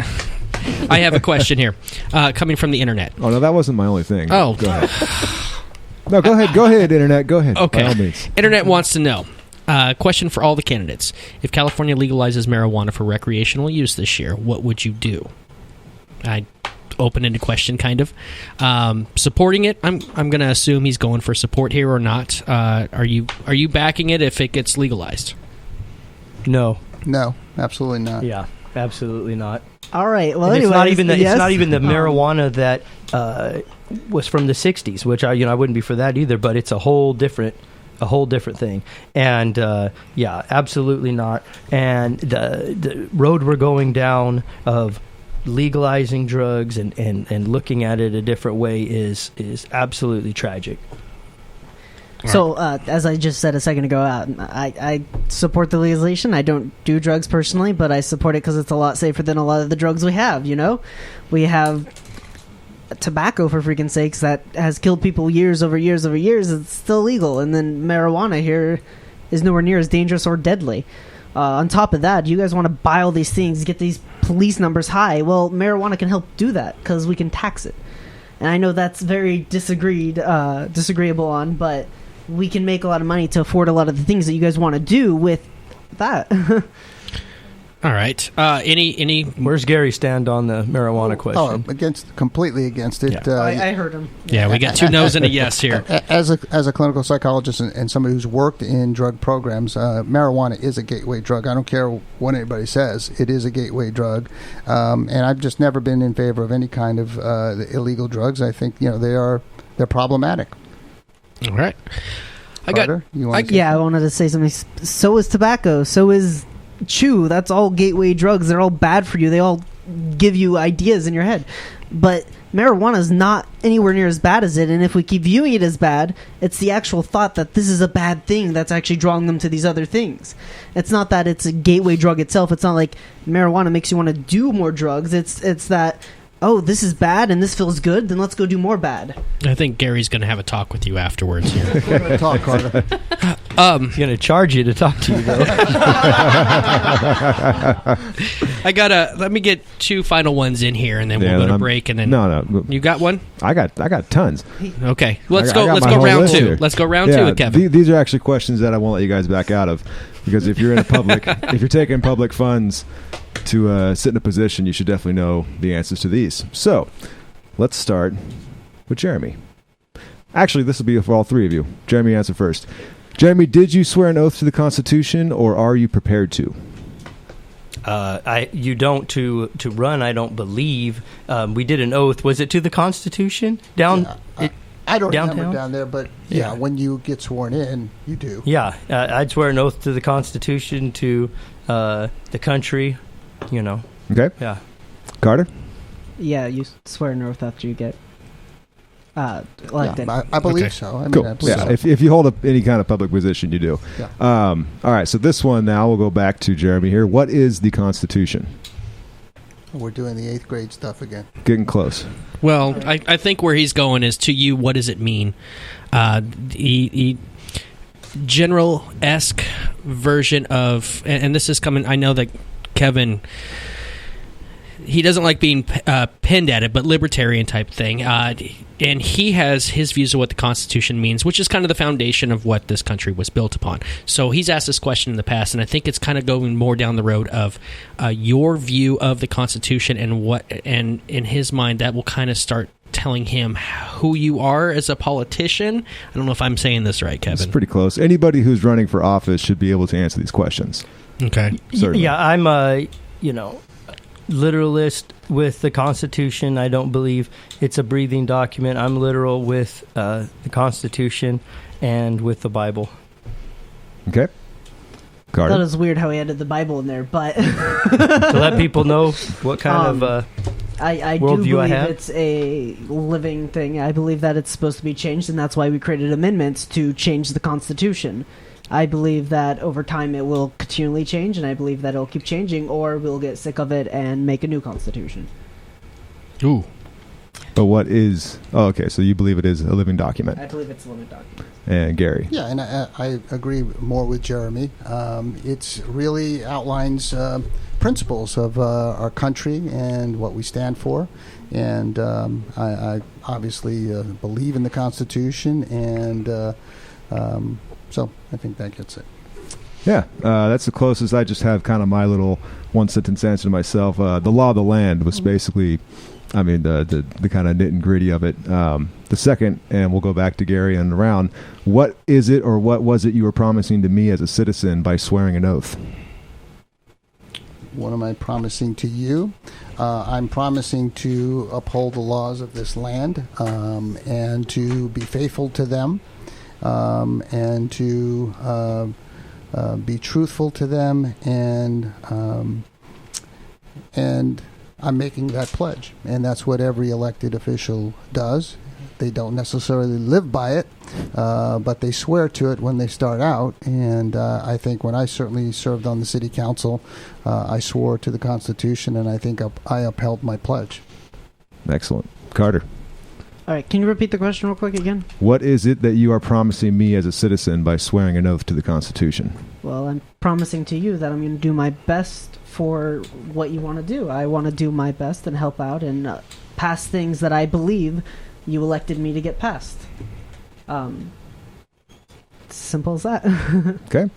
I have a question here, coming from the internet. Oh, no, that wasn't my only thing. Oh. Go ahead. No, go ahead. Go ahead, Internet. Go ahead. Okay. By all means. Internet wants to know. Question for all the candidates. If California legalizes marijuana for recreational use this year, what would you do? Open-ended question, kind of. Supporting it, I'm going to assume he's going for support here or not. Are you backing it if it gets legalized? No. No, absolutely not. Yeah, absolutely not. All right. Well, anyways, it's not even the marijuana that was from the 60s, which I wouldn't be for that either. But it's a whole different thing. And absolutely not. And the road we're going down of legalizing drugs and looking at it a different way is absolutely tragic. So, as I just said a second ago, I support the legalization. I don't do drugs personally, but I support it because it's a lot safer than a lot of the drugs we have, We have tobacco, for freaking sakes, that has killed people years over years over years. It's still legal. And then marijuana here is nowhere near as dangerous or deadly. On top of that, you guys want to buy all these things, get these police numbers high. Well, marijuana can help do that because we can tax it. And I know that's very disagreeable on, but we can make a lot of money to afford a lot of the things that you guys want to do with that. All right. Any? Where's Gary stand on the marijuana question? Completely against it. Yeah. I heard him. Yeah, we got 2 no's and a yes here. As a clinical psychologist and somebody who's worked in drug programs, marijuana is a gateway drug. I don't care what anybody says; it is a gateway drug. And I've just never been in favor of any kind of illegal drugs. I think they're problematic. All right. I wanted to say something. So is tobacco. So is chew. That's all gateway drugs. They're all bad for you. They all give you ideas in your head. But marijuana is not anywhere near as bad as it. And if we keep viewing it as bad, it's the actual thought that this is a bad thing that's actually drawing them to these other things. It's not that it's a gateway drug itself. It's not like marijuana makes you want to do more drugs. It's that, oh, this is bad and this feels good, then let's go do more bad. I think Gary's going to have a talk with you afterwards here. We're going to talk, Carter. He's going to charge you to talk to you, though. Let me get 2 final ones in here, and then we'll go to break. And then no, you got one? I got tons. Okay, let's go round 2. Here. Let's go round 2 with Kevin. These are actually questions that I won't let you guys back out of, because if you're in a public, if you're taking public funds to sit in a position, you should definitely know the answers to these. So, let's start with Jeremy. Actually, this will be for all 3 of you. Jeremy, answer first. Jeremy, did you swear an oath to the Constitution, or are you prepared to? You don't to run. I don't believe. We did an oath. Was it to the Constitution down? Yeah, I don't downtown? remember down there, but when you get sworn in, you do. Yeah, I'd swear an oath to the Constitution, to the country. Okay. Yeah. Carter? Yeah, you swear an oath after you get elected. I believe so. Cool. I believe so. If you hold any kind of public position, you do. Yeah. All right, so this one now we'll go back to Jeremy here. What is the Constitution? We're doing the 8th grade stuff again. Getting close. Well, I think where he's going is, to you, what does it mean? General-esque version of, and this is coming, I know that Kevin, he doesn't like being pinned at it, but libertarian type thing. And he has his views of what the Constitution means, which is kind of the foundation of what this country was built upon. So he's asked this question in the past, and I think it's kind of going more down the road of your view of the Constitution, and in his mind, that will kind of start telling him who you are as a politician. I don't know if I'm saying this right, Kevin. It's pretty close. Anybody who's running for office should be able to answer these questions. Okay. Certainly. Yeah, I'm a, literalist with the Constitution. I don't believe it's a breathing document. I'm literal with the Constitution and with the Bible. Okay. Carter? That was weird how he added the Bible in there, but to let people know what kind of I do worldview believe I have. It's a living thing. I believe that it's supposed to be changed, and that's why we created amendments to change the Constitution. I believe that over time it will continually change, and I believe that it'll keep changing, or we'll get sick of it and make a new Constitution. Ooh. But what is... Oh, okay, so you believe it is a living document. I believe it's a living document. And Gary? Yeah, and I agree more with Jeremy. It's really outlines principles of our country and what we stand for. And I obviously believe in the Constitution, and so I think that gets it. Yeah, that's the closest. I just have kind of my little one-sentence answer to myself. The law of the land was basically... the kind of nit and gritty of it. The second, and we'll go back to Gary and around, what is it, or what was it you were promising to me as a citizen by swearing an oath? What am I promising to you? I'm promising to uphold the laws of this land, and to be faithful to them, and to be truthful to them, and I'm making that pledge, and that's what every elected official does. they don't necessarily live by it, but they swear to it when they start out. And I think when I certainly served on the city council, I swore to the Constitution, and I think I upheld my pledge. Excellent. Carter. All right, can you repeat the question real quick again? What is it that you are promising me as a citizen by swearing an oath to the Constitution? Well, I'm promising to you that I'm going to do my best for what you want to do. I want to do my best and help out and pass things that I believe you elected me to get passed. Simple as that. Okay.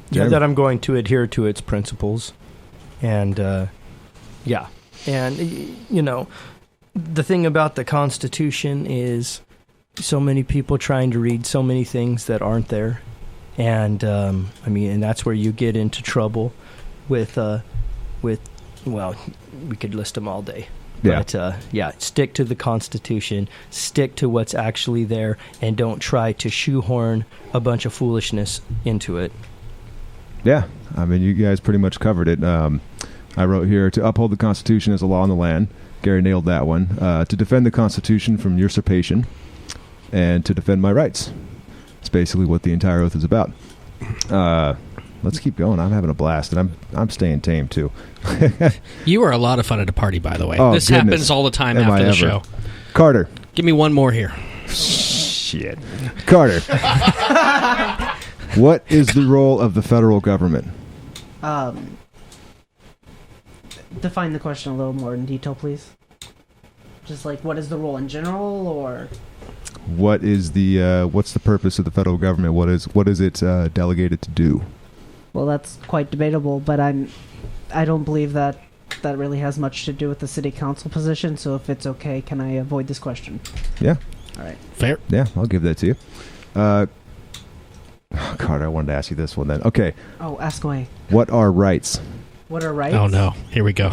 Yeah, that I'm going to adhere to its principles. And, yeah. And, you know, the thing about the Constitution is so many people trying to read so many things that aren't there. And, I mean, and that's where you get into trouble with, well, we could list them all day. Yeah. But, yeah, stick to the Constitution, stick to what's actually there, and don't try to shoehorn a bunch of foolishness into it. Yeah. I mean, you guys pretty much covered it. I wrote here, to uphold the Constitution as a law in the land. Gary nailed that one. To defend the Constitution from usurpation, and to defend my rights. It's basically what the entire oath is about. Let's keep going. I'm having a blast, and I'm staying tame too. You are a lot of fun at a party, by the way. Oh, this goodness. happens all the time Am I after the ever. show. Carter. Give me one more here. Shit. Carter. What is the role of the federal government? Define the question a little more in detail, please. Just like, what is the role in general, or What is the what's the purpose of the federal government? What is it delegated to do? well, that's quite debatable. But I don't believe that really has much to do with the city council position. So if it's okay, can I avoid this question? Yeah. All right. Fair. Yeah, I'll give that to you. Carter, I wanted to ask you this one then. Okay. Oh, ask away. What are rights? What are rights? Oh, no. Here we go.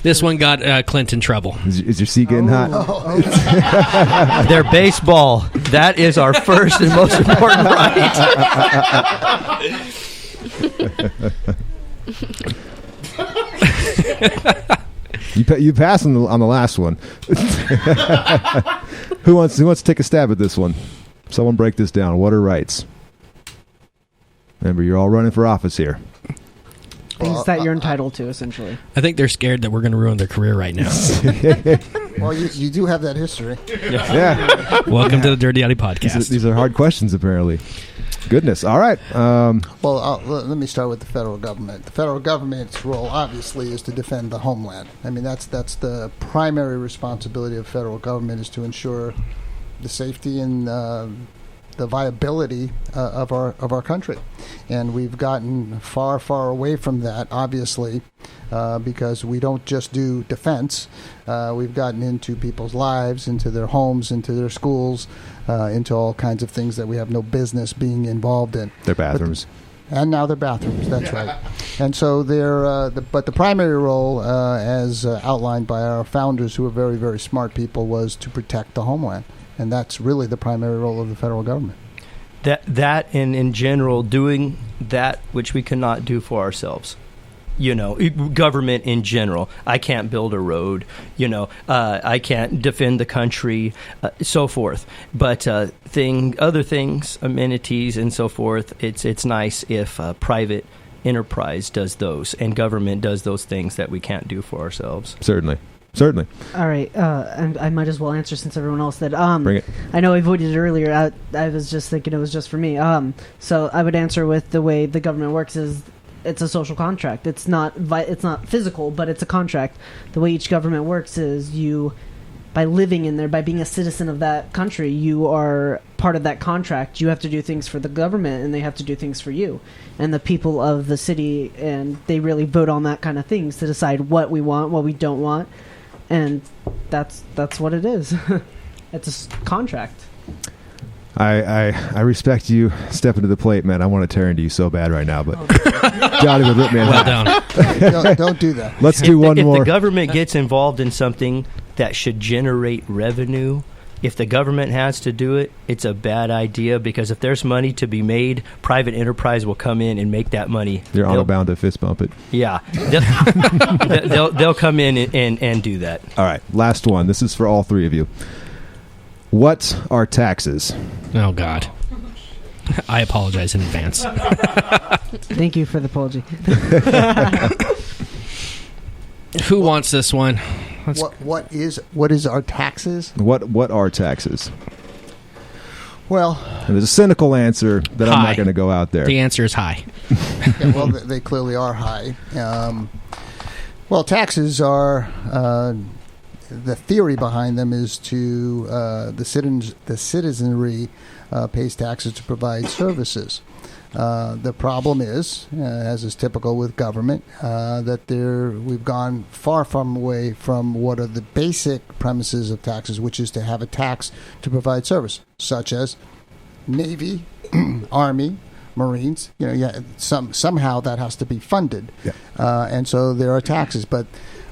This one got Clint in trouble. Is your seat getting hot? Their baseball. That is our first and most important right. You passed on the last one. Who wants to take a stab at this one? Someone break this down. What are rights? Remember, you're all running for office here. Things that you're entitled to, essentially. I think they're scared that we're going to ruin their career right now. Well, you do have that history. Yeah. Welcome to the Dirty Dowdy Podcast. These are hard questions, apparently. Goodness. All right. Well, let me start with the federal government. The federal government's role, obviously, is to defend the homeland. I mean, that's the primary responsibility of federal government, is to ensure the safety and the viability of our country. And we've gotten far, far away from that, obviously, because we don't just do defense. We've gotten into people's lives, into their homes, into their schools, into all kinds of things that we have no business being involved in. Their bathrooms. And now their bathrooms, that's right. And so but the primary role, as outlined by our founders, who are very, very smart people, was to protect the homeland. And that's really the primary role of the federal government. That and in general, doing that which we cannot do for ourselves. You know, government in general. I can't build a road. You know, I can't defend the country, so forth. But other things, amenities and so forth. It's nice if private enterprise does those, and government does those things that we can't do for ourselves. Certainly. All right, and I might as well answer since everyone else did. Bring it. I know I avoided it earlier. I was just thinking it was just for me. So I would answer with the way the government works is it's a social contract. It's not physical, but it's a contract. The way each government works is by living in there, by being a citizen of that country, you are part of that contract. You have to do things for the government, and they have to do things for you. And the people of the city, and they really vote on that kind of things to decide what we want, what we don't want. And that's what it is. It's a contract. I respect you stepping to the plate, man. I want to tear into you so bad right now, but Johnny would rip me in half. Don't do that. Let's do one more. If the government gets involved in something that should generate revenue, if the government has to do it, it's a bad idea, because if there's money to be made, private enterprise will come in and make that money. They're honor bound to fist bump it. Yeah. They'll come in and do that. All right, last one. This is for all three of you. What are taxes? Oh, God. I apologize in advance. Thank you for the apology. Who wants this one? What is our taxes? What are taxes? Well, and there's a cynical answer that I'm high. not going to go out there. The answer is high. Yeah, well, they clearly are high. Well, taxes are the theory behind them is to the citizenry pays taxes to provide services. The problem is, as is typical with government, that we've gone far from away from what are the basic premises of taxes, which is to have a tax to provide service, such as Navy, Army, Marines. Somehow that has to be funded, and so there are taxes. But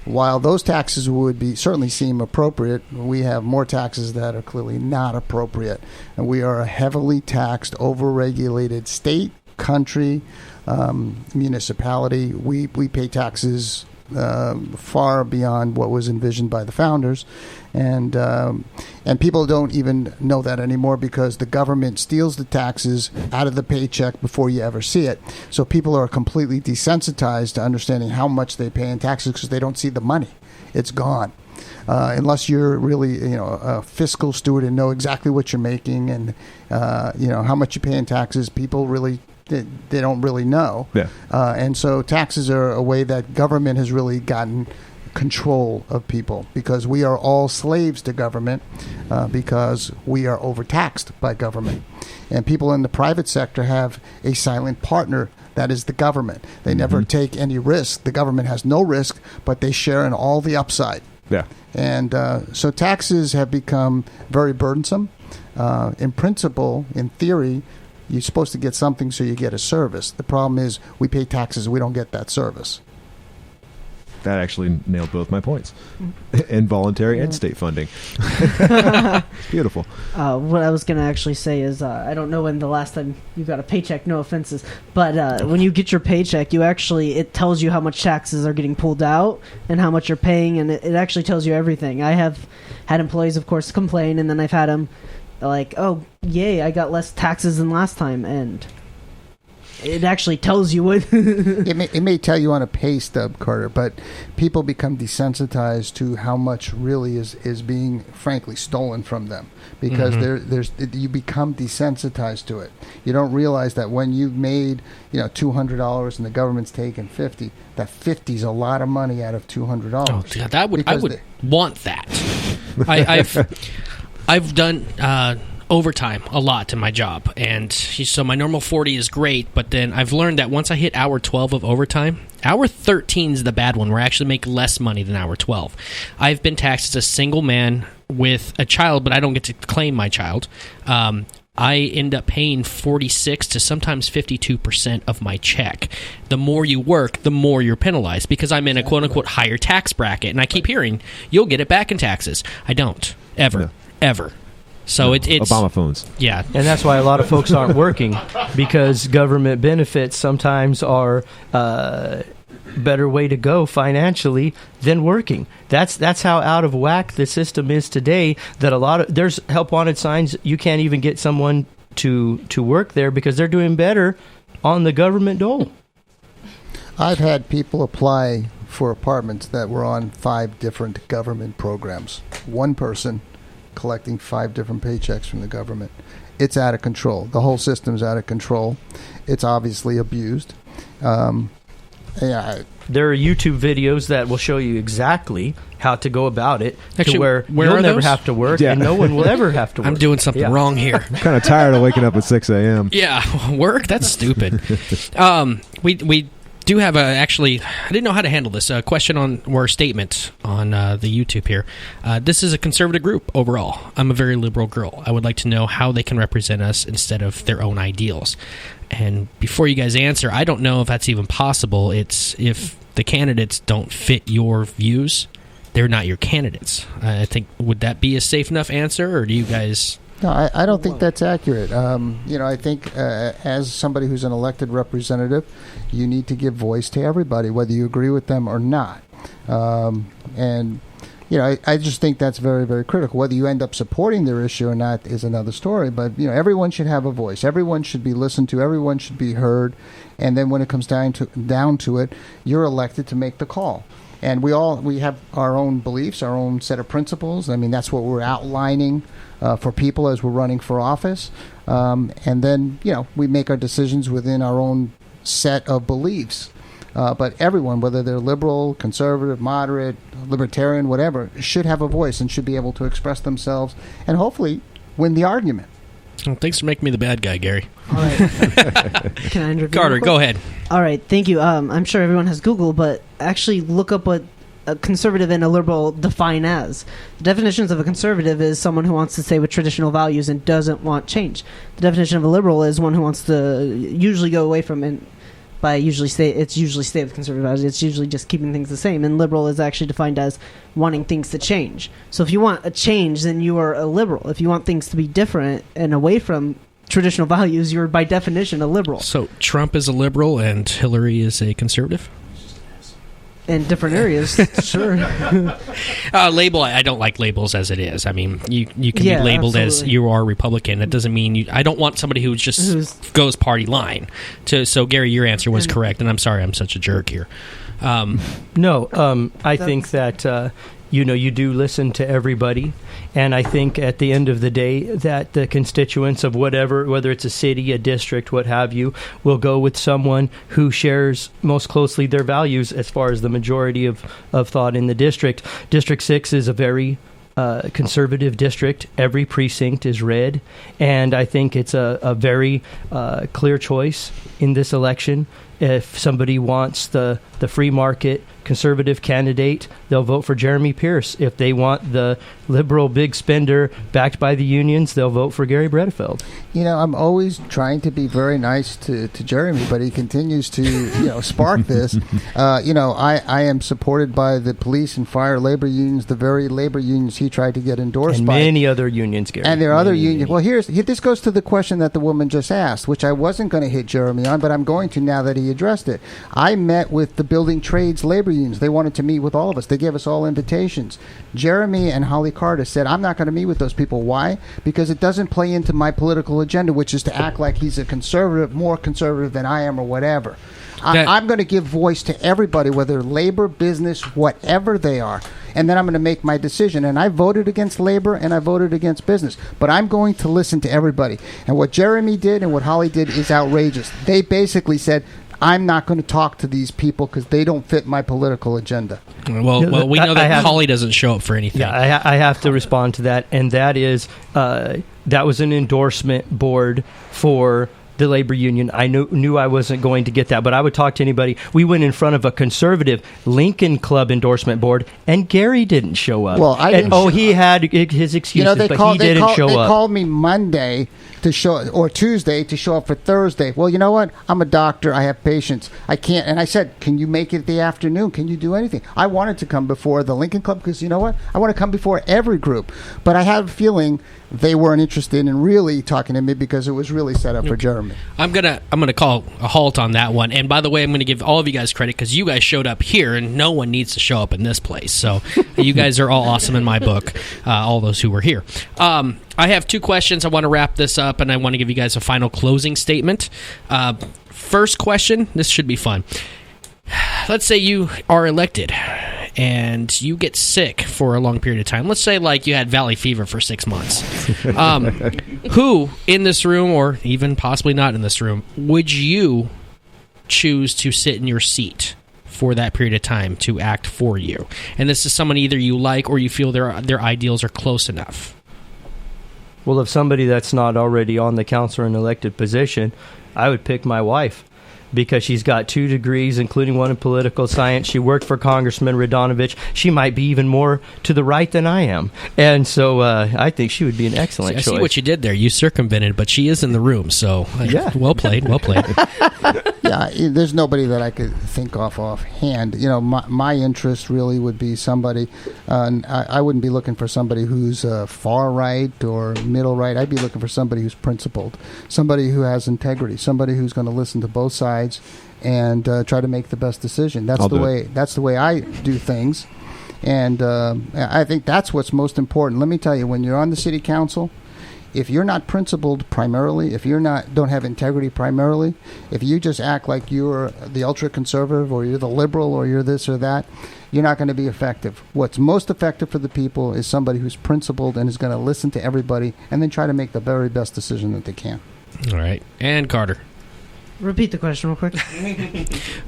while those taxes would certainly seem appropriate, we have more taxes that are clearly not appropriate. And we are a heavily taxed, overregulated state, country, municipality. We pay taxes far beyond what was envisioned by the founders. And people don't even know that anymore, because the government steals the taxes out of the paycheck before you ever see it. So people are completely desensitized to understanding how much they pay in taxes, because they don't see the money. It's gone. Unless you're really, a fiscal steward and know exactly what you're making and, how much you pay in taxes, people really, they don't really know. Yeah. And so taxes are a way that government has really gotten control of people, because we are all slaves to government, because we are overtaxed by government. And people in the private sector have a silent partner, that is the government. They never take any risk. The government has no risk, but they share in all the upside. Yeah. And so taxes have become very burdensome. In principle, in theory, you're supposed to get something so you get a service. The problem is we pay taxes, we don't get that service. That actually nailed both my points. Involuntary and state funding. Beautiful. What I was going to actually say is, I don't know when the last time you got a paycheck, no offenses, but when you get your paycheck, it tells you how much taxes are getting pulled out and how much you're paying, and it actually tells you everything. I have had employees, of course, complain, and then I've had them like, oh, yay, I got less taxes than last time, and it actually tells you what. It may tell you on a pay stub, Carter, but people become desensitized to how much really is being, frankly, stolen from them, because you become desensitized to it. You don't realize that when you've made $200 and the government's taken $50, that $50 is a lot of money out of $200. Oh, God, I would want that. I've done overtime a lot in my job, and so my normal 40 is great, but then I've learned that once I hit hour 12 of overtime, hour 13 is the bad one, where I actually make less money than hour 12. I've been taxed as a single man with a child, but I don't get to claim my child. I end up paying 46 to sometimes 52% of my check. The more you work, the more you're penalized, because I'm in a quote-unquote higher tax bracket, and I keep hearing, you'll get it back in taxes. I don't. Ever. So it's Obama phones. Yeah. And that's why a lot of folks aren't working, because government benefits sometimes are better way to go financially than working. That's how out of whack the system is today, that there's help wanted signs. You can't even get someone to work there because they're doing better on the government dole. I've had people apply for apartments that were on 5 different government programs. One person collecting 5 different paychecks from the government. It's out of control. The whole system's out of control. It's obviously abused. There are YouTube videos that will show you exactly how to go about it, actually, to where you'll never have to work, and no one will ever have to work. I'm doing something wrong here. I'm kind of tired of waking up at 6 a.m. Yeah, work? That's stupid. We do have actually, I didn't know how to handle this, a question or a statement on the YouTube here. This is a conservative group overall. I'm a very liberal girl. I would like to know how they can represent us instead of their own ideals. And before you guys answer, I don't know if that's even possible. It's if the candidates don't fit your views, they're not your candidates. I think, would that be a safe enough answer, or do you guys... No, I don't think that's accurate. I think as somebody who's an elected representative, you need to give voice to everybody, whether you agree with them or not. I just think that's very, very critical. Whether you end up supporting their issue or not is another story. But, everyone should have a voice. Everyone should be listened to. Everyone should be heard. And then when it comes down to it, you're elected to make the call. And we have our own beliefs, our own set of principles. I mean, that's what we're outlining for people as we're running for office. And then, we make our decisions within our own set of beliefs. But everyone, whether they're liberal, conservative, moderate, libertarian, whatever, should have a voice and should be able to express themselves and hopefully win the argument. Well, thanks for making me the bad guy, Gary. All right. Can I interview? Carter, go ahead. All right, thank you. I'm sure everyone has Google, but actually look up what a conservative and a liberal define as. The definitions of a conservative is someone who wants to stay with traditional values and doesn't want change. The definition of a liberal is one who wants to usually go away from it. By usually stay with conservative values. It's usually just keeping things the same. And liberal is actually defined as wanting things to change. So if you want a change, then you are a liberal. If you want things to be different and away from traditional values, you're by definition a liberal. So Trump is a liberal and Hillary is a conservative? In different areas, sure. Label, I don't like labels as it is. I mean, you can be labeled absolutely. as you are Republican. That doesn't mean I don't want somebody who just goes party line. So, Gary, your answer was correct, and I'm sorry I'm such a jerk here. I think that you do listen to everybody, and I think at the end of the day that the constituents of whether it's a city, a district, what have you, will go with someone who shares most closely their values as far as the majority of thought in the district. District 6 is a very conservative district. Every precinct is red, and I think it's a very clear choice in this election. If somebody wants the free market conservative candidate, they'll vote for Jeremy Pearce. If they want the liberal big spender backed by the unions, they'll vote for Garry Bredefeld. I'm always trying to be very nice to Jeremy, but he continues to spark this. I am supported by the police and fire labor unions, the very labor unions he tried to get endorsed and by. Many other unions, Gary. And there are other unions. Well, this goes to the question that the woman just asked, which I wasn't going to hit Jeremy on, but I'm going to now that he addressed it. I met with the building trades labor unions. They wanted to meet with all of us. They gave us all invitations. Jeremy and Holly Carter said, I'm not going to meet with those people. Why? Because it doesn't play into my political agenda, which is to act like he's a conservative, more conservative than I am or whatever. I'm going to give voice to everybody, whether labor, business, whatever they are. And then I'm going to make my decision. And I voted against labor and I voted against business. But I'm going to listen to everybody. And what Jeremy did and what Holly did is outrageous. They basically said, I'm not going to talk to these people because they don't fit my political agenda. Well, we know that Holly doesn't show up for anything. Yeah, I have to respond to that, and that is that was an endorsement board for the labor union. I knew I wasn't going to get that, but I would talk to anybody. We went in front of a conservative Lincoln Club endorsement board, and Gary didn't show up. Well, I didn't. He had his excuses, but he didn't show up. They called me Monday to show, or Tuesday to show up for Thursday. Well, you know what? I'm a doctor. I have patients. I can't. And I said, can you make it the afternoon? Can you do anything? I wanted to come before the Lincoln Club because you know what? I want to come before every group. But I have a feeling they weren't interested in really talking to me because it was really set up for Jeremy. I'm gonna call a halt on that one. And by the way, I'm gonna give all of you guys credit because you guys showed up here, and no one needs to show up in this place. So you guys are all awesome in my book. All those who were here. I have two questions. I want to wrap this up, and I want to give you guys a final closing statement. First question. This should be fun. Let's say you are elected and you get sick for a long period of time. Let's say like you had valley fever for 6 months. Who in this room, or even possibly not in this room, would you choose to sit in your seat for that period of time to act for you? And this is someone either you like or you feel their ideals are close enough. Well, if somebody that's not already on the council or an elected position, I would pick my wife. because she's got 2 degrees, including one in political science. She worked for Congressman Radonovich. She might be even more to the right than I am. And so I think she would be an excellent choice. I see what you did there. You circumvented, but she is in the room, so well played, well played. Yeah, there's nobody that I could think offhand. You know, my interest really would be somebody, I wouldn't be looking for somebody who's far right or middle right. I'd be looking for somebody who's principled, somebody who has integrity, somebody who's going to listen to both sides and try to make the best decision. That's the way I do things. And I think that's what's most important. Let me tell you, when you're on the city council, if you're not principled primarily, if you're don't have integrity primarily, if you just act like you're the ultra-conservative or you're the liberal or you're this or that, you're not going to be effective. What's most effective for the people is somebody who's principled and is going to listen to everybody and then try to make the very best decision that they can. All right. And Carter. Repeat the question real quick.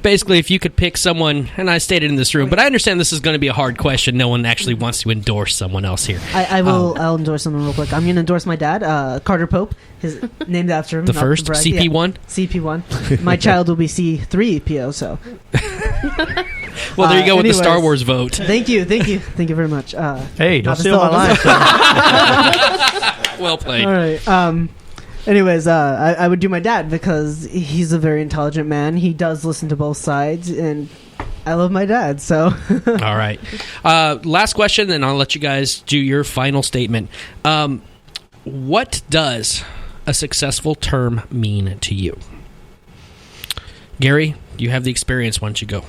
Basically, if you could pick someone, and I stated in this room, but I understand this is going to be a hard question. No one actually wants to endorse someone else here. I'll endorse someone real quick. I'm going to endorse my dad, Carter Pope. His named after him. The first CP1. CP1. My child will be C3PO. So. Well, there you go with the Star Wars vote. Thank you very much. Hey, don't steal my line. Well played. All right. Anyways, I would do my dad because he's a very intelligent man. He does listen to both sides, and I love my dad, so... All right. Last question, then I'll let you guys do your final statement. What does a successful term mean to you? Gary, you have the experience. Why don't you go?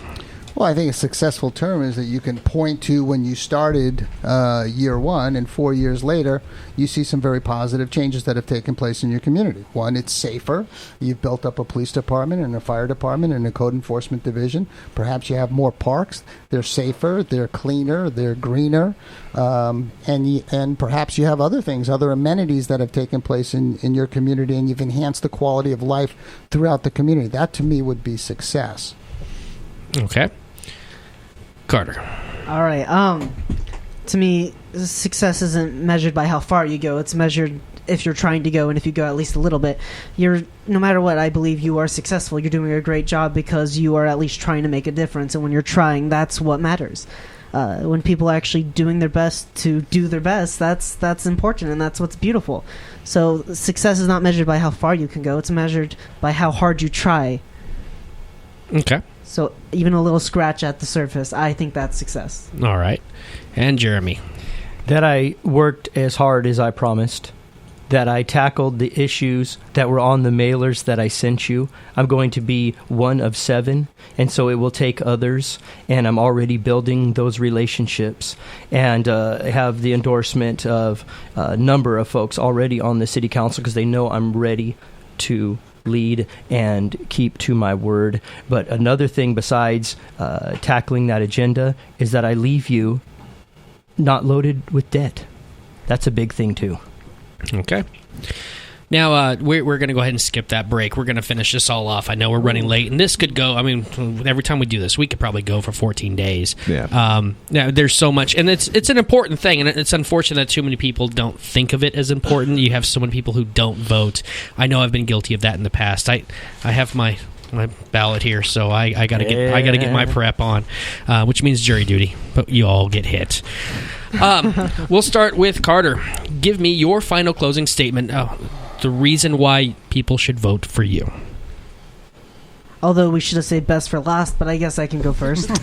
Well, I think a successful term is that you can point to when you started year one, and 4 years later, you see some very positive changes that have taken place in your community. One, it's safer. You've built up a police department and a fire department and a code enforcement division. Perhaps you have more parks. They're safer, they're cleaner, they're greener, and perhaps you have other things, other amenities that have taken place in your community, and you've enhanced the quality of life throughout the community. That, to me, would be success. Okay. Carter. All right. To me, success isn't measured by how far you go. It's measured if you're trying to go, and if you go at least a little bit. No matter what, I believe you are successful. You're doing a great job because you are at least trying to make a difference, and when you're trying, that's what matters. When people are actually doing their best to do their best, that's important, and that's what's beautiful. So success is not measured by how far you can go. It's measured by how hard you try. Okay. So even a little scratch at the surface, I think that's success. All right. And Jeremy? That I worked as hard as I promised. That I tackled the issues that were on the mailers that I sent you. I'm going to be one of 7, and so it will take others, and I'm already building those relationships, and have the endorsement of a number of folks already on the city council because they know I'm ready to lead and keep to my word. But another thing besides tackling that agenda is that I leave you not loaded with debt. That's a big thing too. Okay. Now, we're going to go ahead and skip that break. We're going to finish this all off. I know we're running late, and this could go, I mean, every time we do this, we could probably go for 14 days. Yeah. Now, there's so much, and it's an important thing, and it's unfortunate that too many people don't think of it as important. You have so many people who don't vote. I know I've been guilty of that in the past. I have my ballot here, so I got to get my prep on, which means jury duty, but you all get hit. We'll start with Carter. Give me your final closing statement. The reason why people should vote for you. Although we should have saved best for last, but I guess I can go first. He's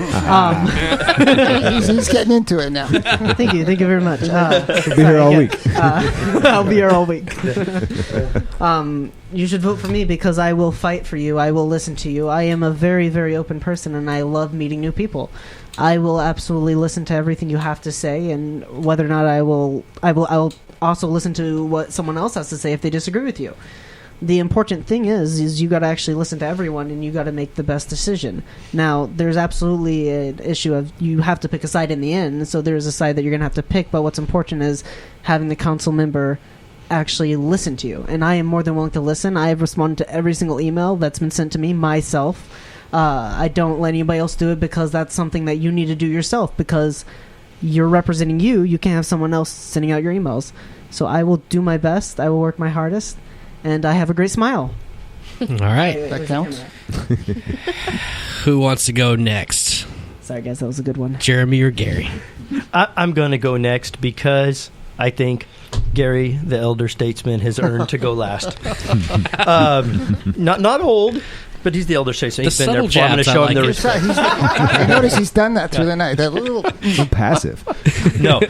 getting into it now. Thank you very much. I'll be here all week. I'll be here all week. You should vote for me because I will fight for you. I will listen to you. I am a very, very open person, and I love meeting new people. I will absolutely listen to everything you have to say, and whether or not I will also listen to what someone else has to say if they disagree with you. The important thing is you got to actually listen to everyone, and you got to make the best decision. Now, there's absolutely an issue of you have to pick a side in the end, so there's a side that you're going to have to pick, but what's important is having the council member actually listen to you, and I am more than willing to listen. I have responded to every single email that's been sent to me myself. I don't let anybody else do it because that's something that you need to do yourself, because you're representing you. You can't have someone else sending out your emails. So I will do my best. I will work my hardest. And I have a great smile. All right. That counts. Who wants to go next? Sorry, guys, that was a good one. Jeremy or Gary? I'm going to go next because I think Gary, the elder statesman, has earned to go last. Not old, but he's the elder statesman. He's been there before. I'm going to show him the respect. I notice he's done that through the night. That little passive. No.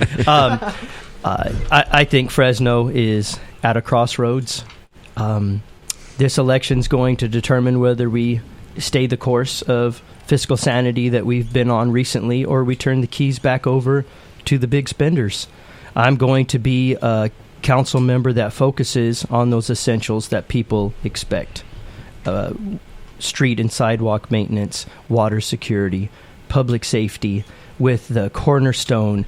I think Fresno is at a crossroads. This election's going to determine whether we stay the course of fiscal sanity that we've been on recently, or we turn the keys back over to the big spenders. I'm going to be a council member that focuses on those essentials that people expect. Street and sidewalk maintenance, water security, public safety, with the cornerstone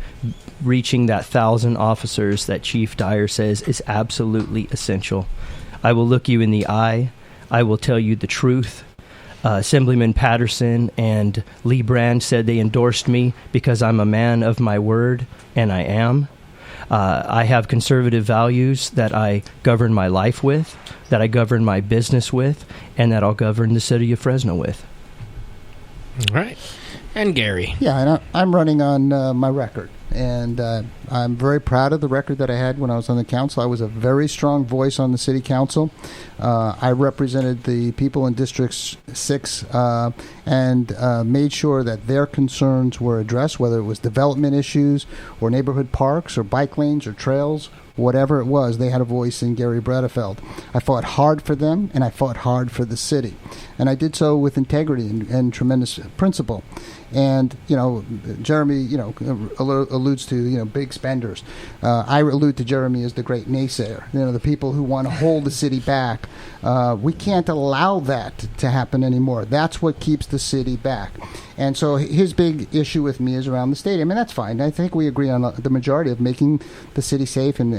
reaching that 1,000 officers that Chief Dyer says is absolutely essential. I will look you in the eye. I will tell you the truth. Assemblyman Patterson and Lee Brand said they endorsed me because I'm a man of my word, and I am. I have conservative values that I govern my life with, that I govern my business with, and that I'll govern the city of Fresno with. All right. And Gary. Yeah, and I'm running on my record. And I'm very proud of the record that I had when I was on the council. I was a very strong voice on the city council. I represented the people in District 6 and made sure that their concerns were addressed, whether it was development issues or neighborhood parks or bike lanes or trails. Whatever it was, they had a voice in Garry Bredefeld. I fought hard for them, and I fought hard for the city. And I did so with integrity and tremendous principle. And, Jeremy, alludes to, big spenders. I allude to Jeremy as the great naysayer, the people who want to hold the city back. We can't allow that to happen anymore. That's what keeps the city back. And so his big issue with me is around the stadium, and that's fine. I think we agree on the majority of making the city safe and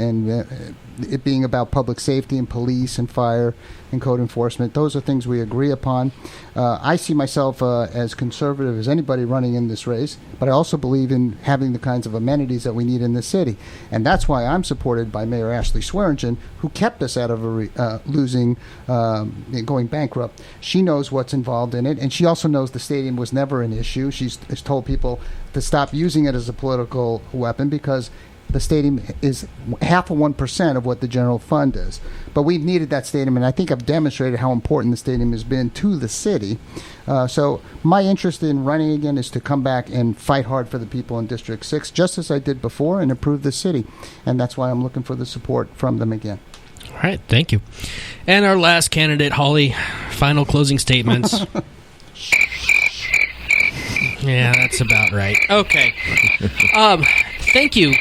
it being about public safety and police and fire and code enforcement. Those are things we agree upon. I see myself as conservative as anybody running in this race, but I also believe in having the kinds of amenities that we need in the city. And that's why I'm supported by Mayor Ashley Swearingen, who kept us out of going bankrupt. She knows what's involved in it, and she also knows the stadium was never an issue. She's told people to stop using it as a political weapon because the stadium is 0.5% of what the general fund is. But we've needed that stadium, and I think I've demonstrated how important the stadium has been to the city. So my interest in running again is to come back and fight hard for the people in District 6, just as I did before, and improve the city. And that's why I'm looking for the support from them again. All right, thank you. And our last candidate, Holly, final closing statements. Yeah, that's about right. Okay. Thank you,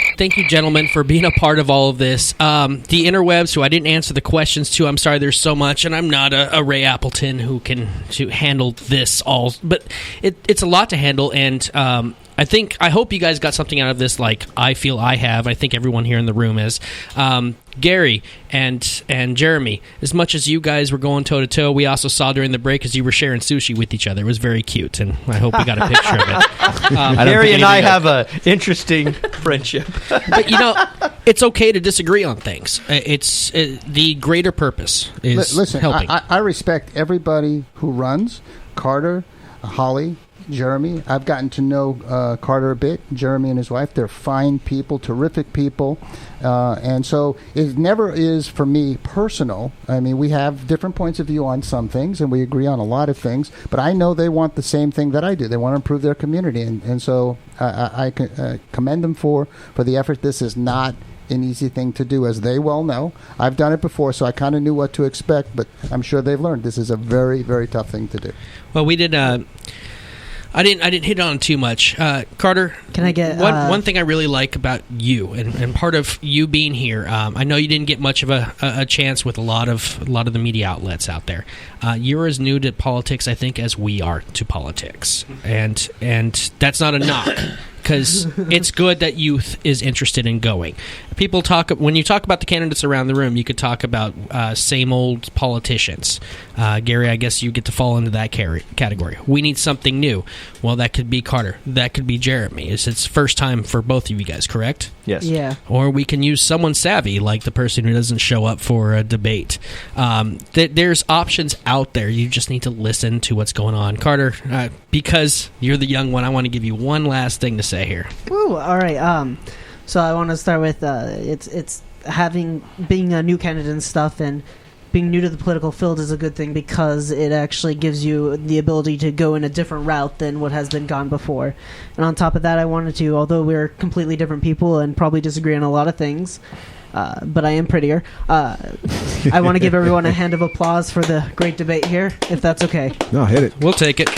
gentlemen, for being a part of all of this. The interwebs, who I didn't answer the questions to, I'm sorry there's so much, and I'm not a Ray Appleton who can handle this all. But it's a lot to handle, and I hope you guys got something out of this like I feel I have. I think everyone here in the room is. Gary and Jeremy, as much as you guys were going toe-to-toe, we also saw during the break as you were sharing sushi with each other. It was very cute, and I hope we got a picture of it. Gary and I have an interesting friendship. But, it's okay to disagree on things. It's the greater purpose is helping. I respect everybody who runs. Carter, Holly, Jeremy. I've gotten to know Carter a bit, Jeremy and his wife. They're fine people, terrific people. And so it never is, for me, personal. I mean, we have different points of view on some things, and we agree on a lot of things. But I know they want the same thing that I do. They want to improve their community. And so I commend them for the effort. This is not an easy thing to do, as they well know. I've done it before, so I kind of knew what to expect, but I'm sure they've learned this is a very, very tough thing to do. Well, we did... I didn't hit on too much. Carter, can I get one thing I really like about you and part of you being here? I know you didn't get much of a chance with a lot of the media outlets out there. You're as new to politics, I think, as we are to politics, and that's not a knock. because it's good that youth is interested in going. When you talk about the candidates around the room, you could talk about same old politicians. Gary, I guess you get to fall into that category. We need something new. Well, that could be Carter. That could be Jeremy. It's first time for both of you guys, correct? Yes. Yeah. Or we can use someone savvy, like the person who doesn't show up for a debate. There's options out there. You just need to listen to what's going on. Carter, because you're the young one, I want to give you one last thing to say here. Woo, all right. So I want to start with it's being a new candidate and stuff, and being new to the political field is a good thing because it actually gives you the ability to go in a different route than what has been gone before. And on top of that, I wanted to, although we're completely different people and probably disagree on a lot of things, but I am prettier, I want to give everyone a hand of applause for the great debate here, if that's okay. No, hit it. We'll take it.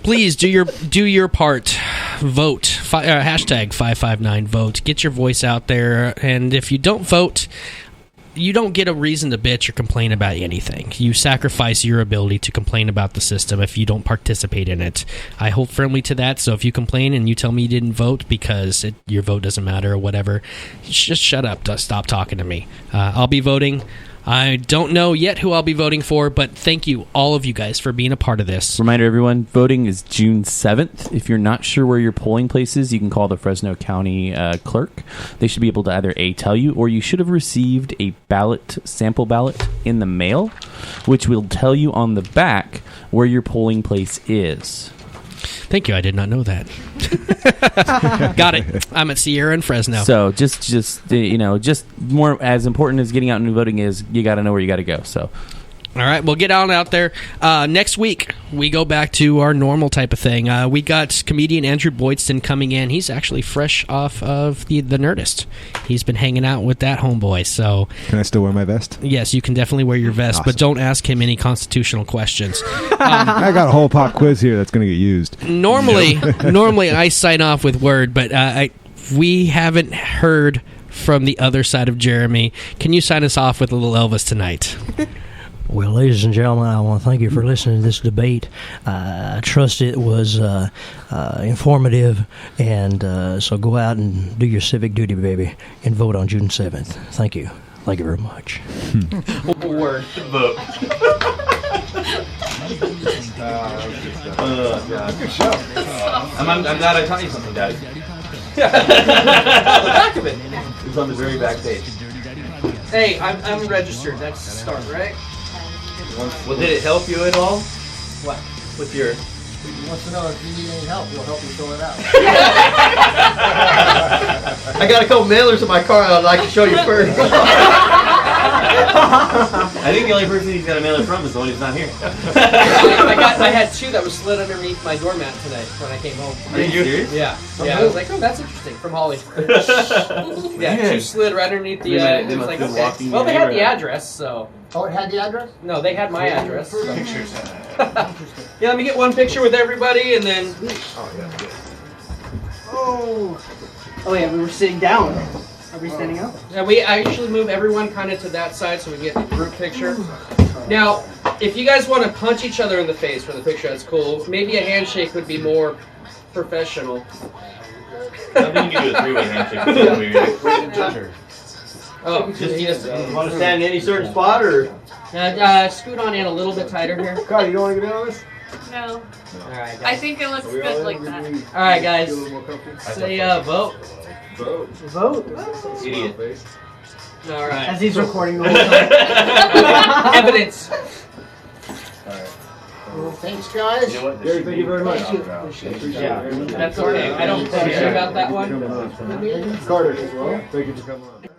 Please do your part. Vote. Hashtag 559vote. Get your voice out there. And if you don't vote, you don't get a reason to bitch or complain about anything. You sacrifice your ability to complain about the system if you don't participate in it. I hold firmly to that. So if you complain and you tell me you didn't vote because your vote doesn't matter or whatever, just shut up. Stop talking to me. I'll be voting. I don't know yet who I'll be voting for, but thank you, all of you guys, for being a part of this. Reminder, everyone, voting is June 7th. If you're not sure where your polling place is, you can call the Fresno County clerk. They should be able to either A, tell you, or you should have received a sample ballot in the mail, which will tell you on the back where your polling place is. Thank you. I did not know that. Got it. I'm at Sierra and Fresno. So just more as important as getting out and voting is you got to know where you got to go. So. All right, well, get out there. Next week, we go back to our normal type of thing. We got comedian Andrew Boydston coming in. He's actually fresh off of the Nerdist. He's been hanging out with that homeboy. So, can I still wear my vest? Yes, you can definitely wear your vest, awesome. But don't ask him any constitutional questions. I got a whole pop quiz here that's going to get used. Normally, I sign off with word, but we haven't heard from the other side of Jeremy. Can you sign us off with a little Elvis tonight? Well, ladies and gentlemen, I want to thank you for listening to this debate. I trust it was informative, and so go out and do your civic duty, baby, and vote on June 7th. Thank you. Thank you very much. Word. Vote. Good show. I'm glad I taught you something, Daddy. The back of it. It was on the very back page. Hey, I'm registered. That's the start, right? Well, did it help you at all? What? With your... He wants to know if you need any help. We'll help you fill it out. I got a couple mailers in my car I'd like to show you first. I think the only person he's got a mailer from is the one who's not here. I had two that was slid underneath my doormat tonight when I came home. Are you serious? Yeah. I was like, oh, that's interesting. From Holly. Yeah, two slid right underneath the... They it was must like, be okay. Well, they had the address, so... Oh, it had the address? No, they had my address. So. Pictures. Yeah, let me get one picture with everybody, and then... Oh, yeah. Good. Oh yeah, we were sitting down. Are we standing up? Yeah, I usually move everyone kind of to that side so we get the group picture. Now, if you guys want to punch each other in the face for the picture, that's cool. Maybe a handshake would be more professional. I think you can do a three-way handshake. Oh, just Want to stand in any certain spot, or? Scoot on in a little bit tighter here. Cardi, you don't want to get in on this? No. All right, guys. I think it looks good like that. All right, guys. Say vote. Vote. Idiot. All right. As he's recording the whole time. Evidence. Well, thanks, guys. You know what? Gary, thank you very much. Yeah, that's okay. I don't care about that one. Carter as well. Thank you for coming on.